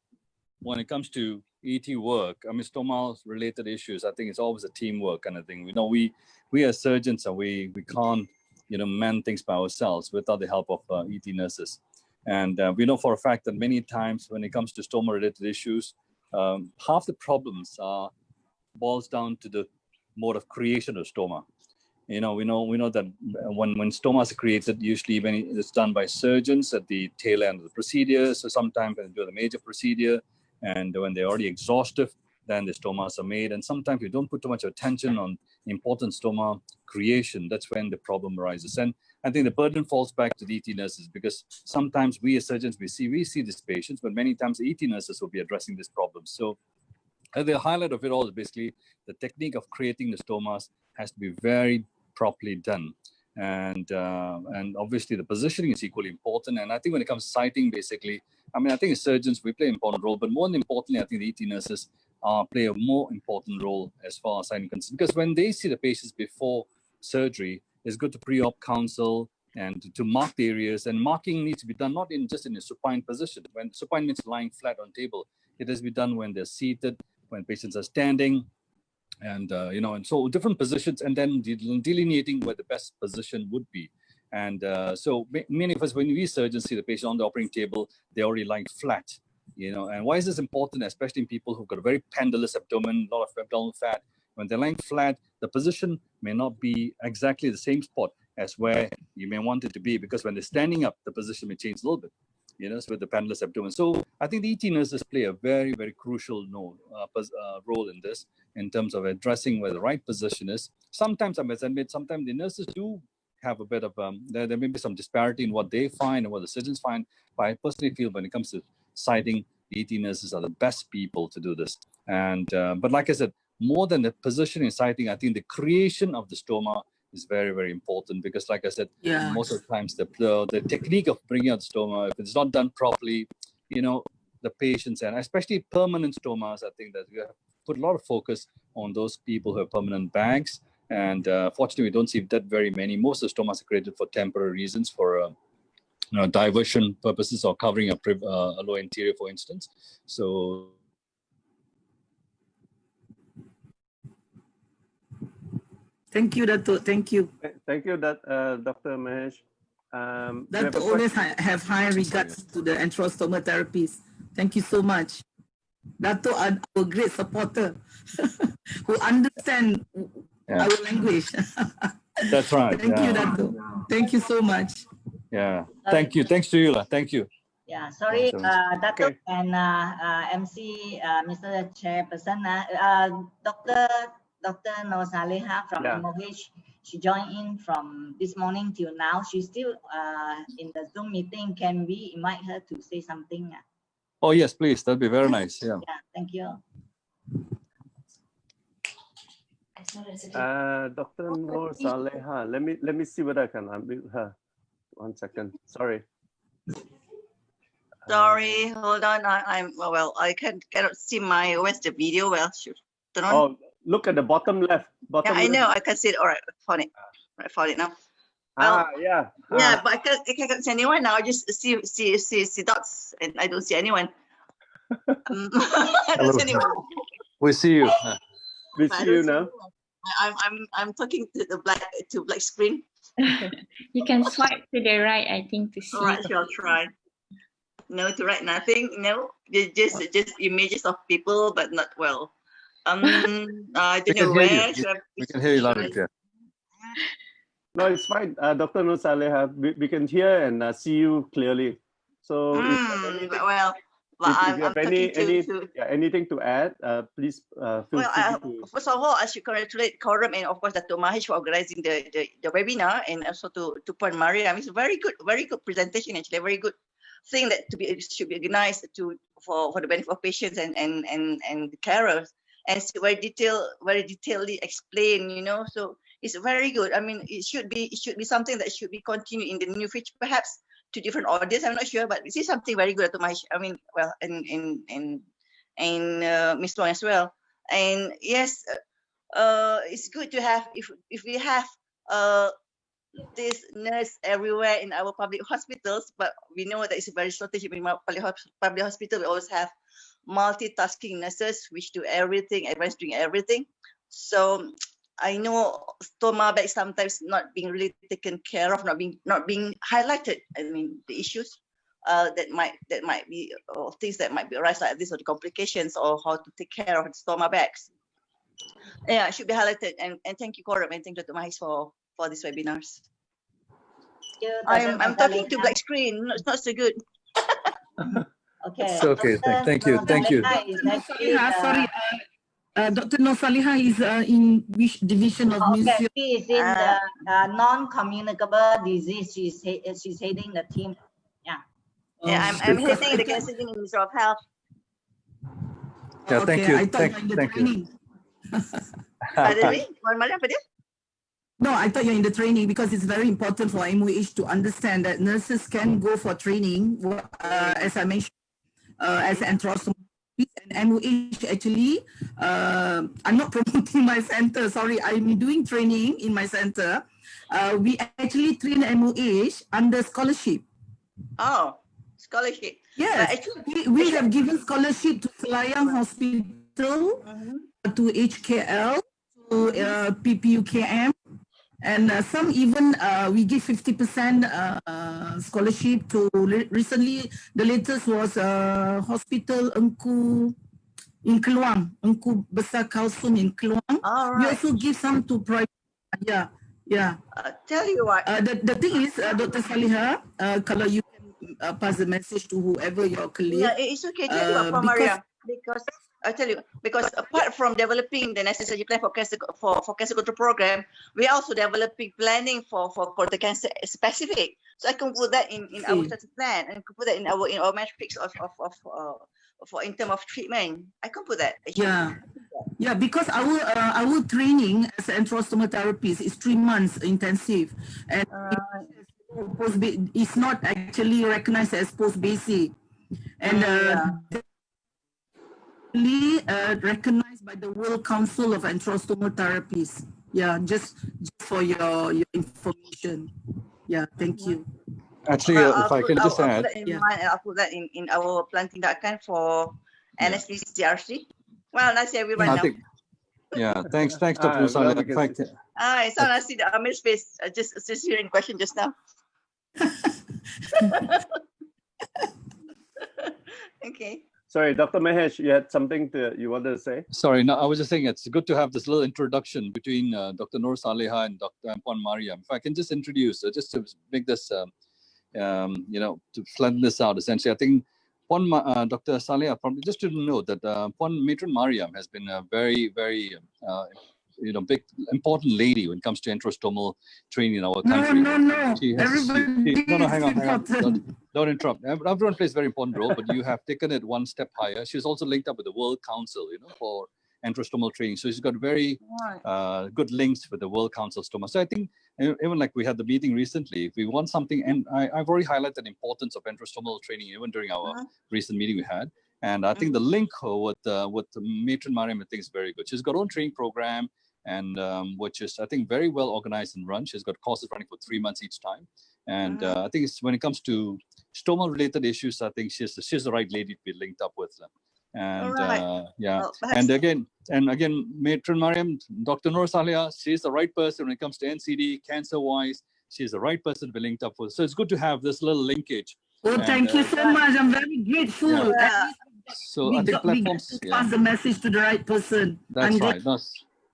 when it comes to ET work, I mean, stoma related issues, I think it's always a teamwork kind of thing. We know we as surgeons, we can't, mend things by ourselves without the help of ET nurses. And we know for a fact that many times when it comes to stoma related issues, half the problems boils down to the mode of creation of stoma. We know that when stomas are created, usually when it's done by surgeons at the tail end of the procedure. So sometimes when they do the major procedure, and when they're already exhaustive, then the stomas are made. And sometimes you don't put too much attention on important stoma creation. That's when the problem arises. And I think the burden falls back to the ET nurses, because sometimes we as surgeons, we see these patients, but many times the ET nurses will be addressing this problem. So the highlight of it all is basically the technique of creating the stomas has to be very properly done. And obviously the positioning is equally important. And I think when it comes to sighting, basically, I mean, I think as surgeons, we play an important role, but more importantly, I think the ET nurses play a more important role as far as sighting concerned, because when they see the patients before surgery, it's good to pre-op counsel and to mark the areas, and marking needs to be done not just in a supine position. When supine means lying flat on table, it has to be done when they're seated, when patients are standing, and and so different positions, and then delineating where the best position would be. And so many of us, when we surgeons see the patient on the operating table, they're already lying flat, and why is this important? Especially in people who've got a very pendulous abdomen, a lot of abdominal fat. When they're lying flat, the position may not be exactly the same spot as where you may want it to be, because when they're standing up, the position may change a little bit, with the pendulous abdomen. So I think the ET nurses play a very, very crucial role in this, in terms of addressing where the right position is. Sometimes, I must admit, sometimes the nurses do have a bit of, there may be some disparity in what they find and what the surgeons find. But I personally feel when it comes to sighting, the ET nurses are the best people to do this. And but like I said, more than the position in sighting, I think the creation of the stoma is very, very important, because like I said, most of the times the technique of bringing out the stoma, if it's not done properly, the patients, and especially permanent stomas, I think that we have put a lot of focus on those people who have permanent bags. And fortunately, we don't see that very many. Most of the stomas are created for temporary reasons, for diversion purposes, or covering a lower anterior, for instance. So thank you, Dato'. Thank you. Thank you, Dr. Mahesh. Dato' always have high regards to the enterostomal therapies. Thank you so much. Dato' are our great supporter who understand our language. That's right. Thank you, Dato'. Thank you so much. Yeah. Thank you. Thanks to you. Thank you. Yeah, sorry, Dato' and MC, Mr. Chairperson, Dr. Nur Saleha from MOH, she joined in from this morning till now. She's still in the Zoom meeting. Can we invite her to say something? Oh, yes, please. That'd be very nice. Yeah. Yeah, thank you. Dr. Nur Saleha, let me see whether I can unmute her. 1 second. Sorry. Sorry, hold on. I cannot see where's the video? Well, should turn on. Oh, look at the bottom left. Yeah, I know. I can see it. All right, found it. I found it now. Yeah. Yeah, but I can't see anyone now. I just see dots, and I don't see anyone. I don't see anyone. We see you. We see you now. I'm talking to the black screen. You can swipe to the right, I think, to see. All right, I'll try. No, to write nothing. No, just images of people, but not well. I don't know where. We can hear you loud and clear. No, it's fine. Dr. Nur Saleha, we can hear and see you clearly. So well, Well, if you have talking to anything to add, please feel free to. First of all, I should congratulate Quorum and of course Dr. Mahesh for organizing the webinar, and also to Puan Mariam. It's a very good presentation, actually, a very good thing that should be organized for the benefit of patients and the carers, and it's very detailedly explained, you know. So it's very good. I mean, it should be something that should be continued in the near future, perhaps to different audience. I'm not sure, but this is something very good, Dr. Mahesh. I mean, well, and Ms. Long as well. And yes, it's good to have, if we have this nurse everywhere in our public hospitals, but we know that it's a very shortage in public hospital. We always have multitasking nurses which do everything, everyone's doing everything. So I know stoma bags sometimes not being really taken care of, not being highlighted. I mean, the issues that might be, or things that might be arise like this, or the complications, or how to take care of stoma bags. Yeah, it should be highlighted. And thank you, Quorum, and thank you, Dr. Mahesh, for these webinars. I'm talking to black screen. It's not so good. Okay. It's okay. Thank you. Sorry. Dr. Norsaliha is in which division of museum? She is in the non-communicable disease. She's heading the team. Yeah. Yeah, I'm heading the counseling in Ministry of Health. Yeah, thank you. I thought you were in the training. No, I thought you're in the training, because it's very important for MOH to understand that nurses can go for training, as I mentioned, as an enterostomal. And MOH actually, I'm not promoting my center, sorry, I'm doing training in my center. We actually train MOH under scholarship. Oh, scholarship. Yes, we have given scholarship to Selayang Hospital, to HKL, to PPUKM, and some even we give 50% scholarship to, recently the latest was Hospital Engku in Keluang, Engku Besar Kalsum in Keluang. We also give some to private. Yeah. Tell you what. The thing is, Dr. Saliha, kalau you can pass the message to whoever your colleague. Yeah, it's okay. Tell you what, Mariam, because I tell you, because apart from developing the necessary plan for cancer control program, we are also developing planning for the cancer specific. So I can put that in our strategic plan, and put that in our metrics for in terms of treatment. I can put that. Actually. Yeah, because our training as an enterostomal therapist is 3 months intensive, and it's not actually recognized as post-basic, and recognized by the World Council of Enterostomal Therapies. Yeah, just for your information. Yeah, thank you. Actually, if I can just add. I'll put that in our plan tindakan for NSPC CRC. Well, Nasir, we run now. Yeah, thanks, Dr. Nusal. In fact, I saw Nasir, the Amir's face, just hearing question just now. Okay. Sorry, Dr. Mahesh, you had something you wanted to say? Sorry, no, I was just saying it's good to have this little introduction between Dr. Nur Saleha and Dr. Puan Mariam. If I can just introduce, just to make this, to flatten this out, essentially, I think Dr. Saleha, probably just to note that Puan Matron Mariam has been a very, very big, important lady when it comes to enterostomal training in our country. No. Hang on. Don't interrupt. Everyone plays a very important role, but you have taken it one step higher. She's also linked up with the World Council, for enterostomal training. So she's got very good links with the World Council of Stoma. So I think, even like we had the meeting recently, if we want something, and I've already highlighted the importance of enterostomal training even during our recent meeting we had. And I think the link with Matron Mariam, I think is very good. She's got her own training program, and which is, I think, very well organized and run. She's got courses running for 3 months each time. And I think when it comes to stoma related issues, I think she's the right lady to be linked up with them. And and again, Matron Mariam, Dr. Nur Saleha, she's the right person when it comes to NCD, cancer wise. She's the right person to be linked up with. So it's good to have this little linkage. Oh, thank you so much. I'm very grateful. So I think platforms pass the message to the right person. That's right.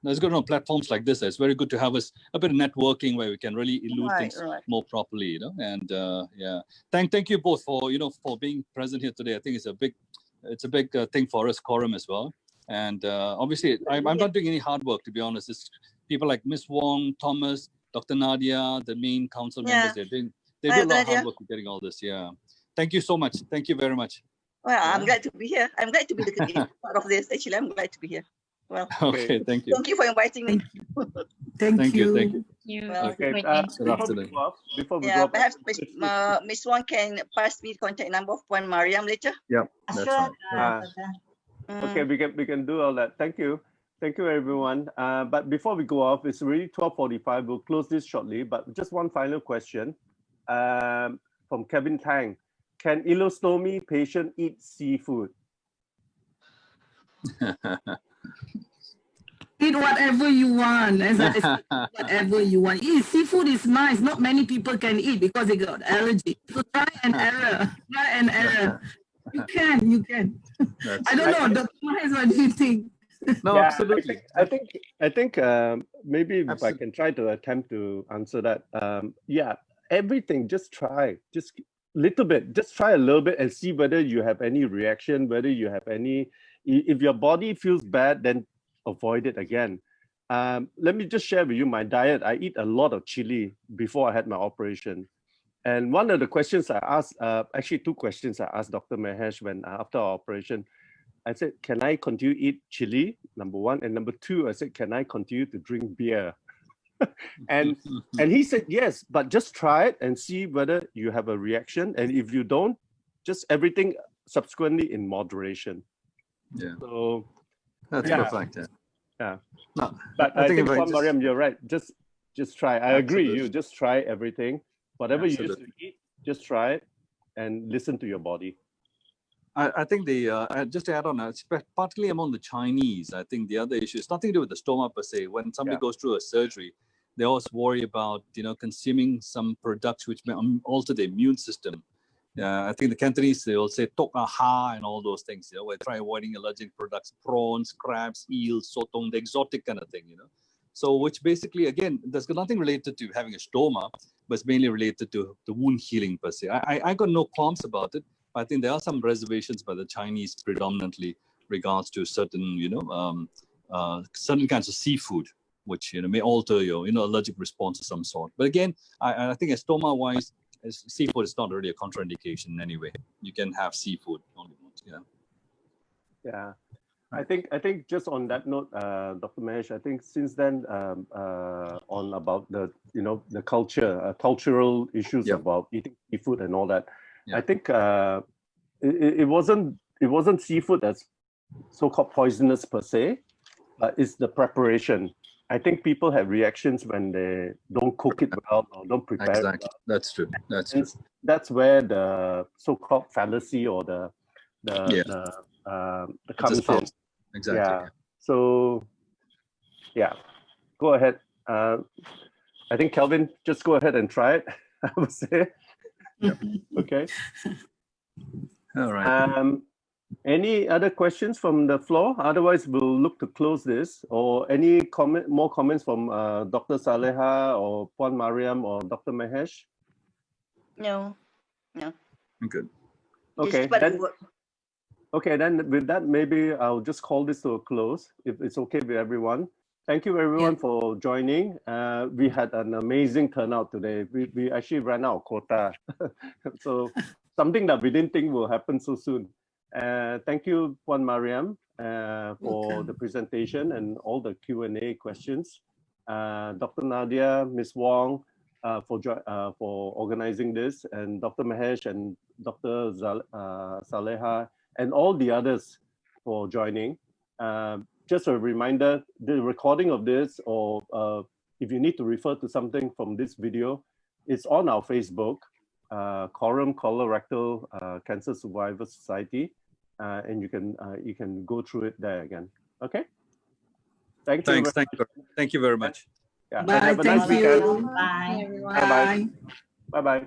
There's good on platforms like this. It's very good to have us a bit of networking where we can really elude things more properly, you know. And yeah, thank you both for for being present here today. I think it's a big thing for us, Quorum, as well. And obviously, I'm not doing any hard work, to be honest. It's people like Miss Wong, Thomas, Dr. Nadia, the main council members. They do a lot of hard work with getting all this. Yeah, thank you so much. Thank you very much. Well, I'm glad to be here. I'm glad to be the part of this. Actually, I'm glad to be here. Well, okay, thank you. Thank you for inviting me. Thank you. Thank you. You. Well, Okay. Before we go off, perhaps Miss Wong can pass me the contact number of Puan Mariam later. Yeah, that's Sure. right. okay, we can do all that. Thank you everyone. But before we go off, it's already 12:45. We'll close this shortly. But just one final question from Kevin Tang. Can ileostomy patient eat seafood? Eat whatever you want. Whatever you want. Seafood is nice. Not many people can eat because they got allergy. So try and error. You can. I don't know. Dr. Mahesh, what do you think? No, Yeah, absolutely. I think maybe if I can try to attempt to answer that. Yeah, everything. Just try. Just little bit. Just try a little bit and see whether you have any reaction. Whether you have any. If your body feels bad, then avoid it again. Let me just share with you my diet. I eat a lot of chili before I had my operation. And one of the questions I asked, actually 2 questions I asked Dr. Mahesh when after our operation, I said, can I continue to eat chili? Number 1. And number 2, I said, can I continue to drink beer? and he said, yes, but just try it and see whether you have a reaction. And if you don't, just everything subsequently in moderation. Yeah. So that's perfect. Yeah. No, but I think just, Mariam, you're right. Just try. I agree. Absolutely. You just try everything. Whatever you used Absolutely. to eat, just try it and listen to your body. I think just to add on, particularly among the Chinese, I think the other issue is nothing to do with the stoma per se. When somebody goes through a surgery, they always worry about consuming some products which may alter the immune system. I think the Cantonese, they will say tok aha and all those things. We try avoiding allergic products, prawns, crabs, eels, sotong, the exotic kind of thing. So which basically, again, there's got nothing related to having a stoma, but it's mainly related to the wound healing per se. I got no qualms about it. I think there are some reservations by the Chinese predominantly regards to certain, certain kinds of seafood, which may alter your, allergic response of some sort. But again, I think as stoma-wise, seafood is not really a contraindication anyway. You can have seafood only once. Yeah. I think just on that note, Dr. Mahesh, I think since then on about the the cultural issues about eating seafood and all that. I think it wasn't seafood that's so-called poisonous per se, but it's the preparation. I think people have reactions when they don't cook it well or don't prepare it well. That's true. That's where the so-called fallacy or the comes in. Exactly. Yeah. So yeah, go ahead. I think Kelvin, just go ahead and try it. I would say. Okay. All right. Any other questions from the floor? Otherwise, we'll look to close this. Or any more comments from Dr. Saleha or Puan Mariam or Dr. Mahesh? No. I'm good. Okay. Then with that, maybe I'll just call this to a close, if it's okay with everyone. Thank you everyone for joining. We had an amazing turnout today. We actually ran out of quota. So something that we didn't think will happen so soon. Thank you, Puan Mariam, for the presentation and all the Q&A questions. Dr. Nadia, Ms. Wong, for organizing this, and Dr. Mahesh and Dr. Saleha, and all the others for joining. Just a reminder, the recording of this, or if you need to refer to something from this video, it's on our Facebook, Quorum Colorectal Cancer Survivors Society, and you can go through it there again. Okay. Thank you. Thank you very much. Yeah. Bye. Have a nice weekend. Bye. Bye. Bye. Bye.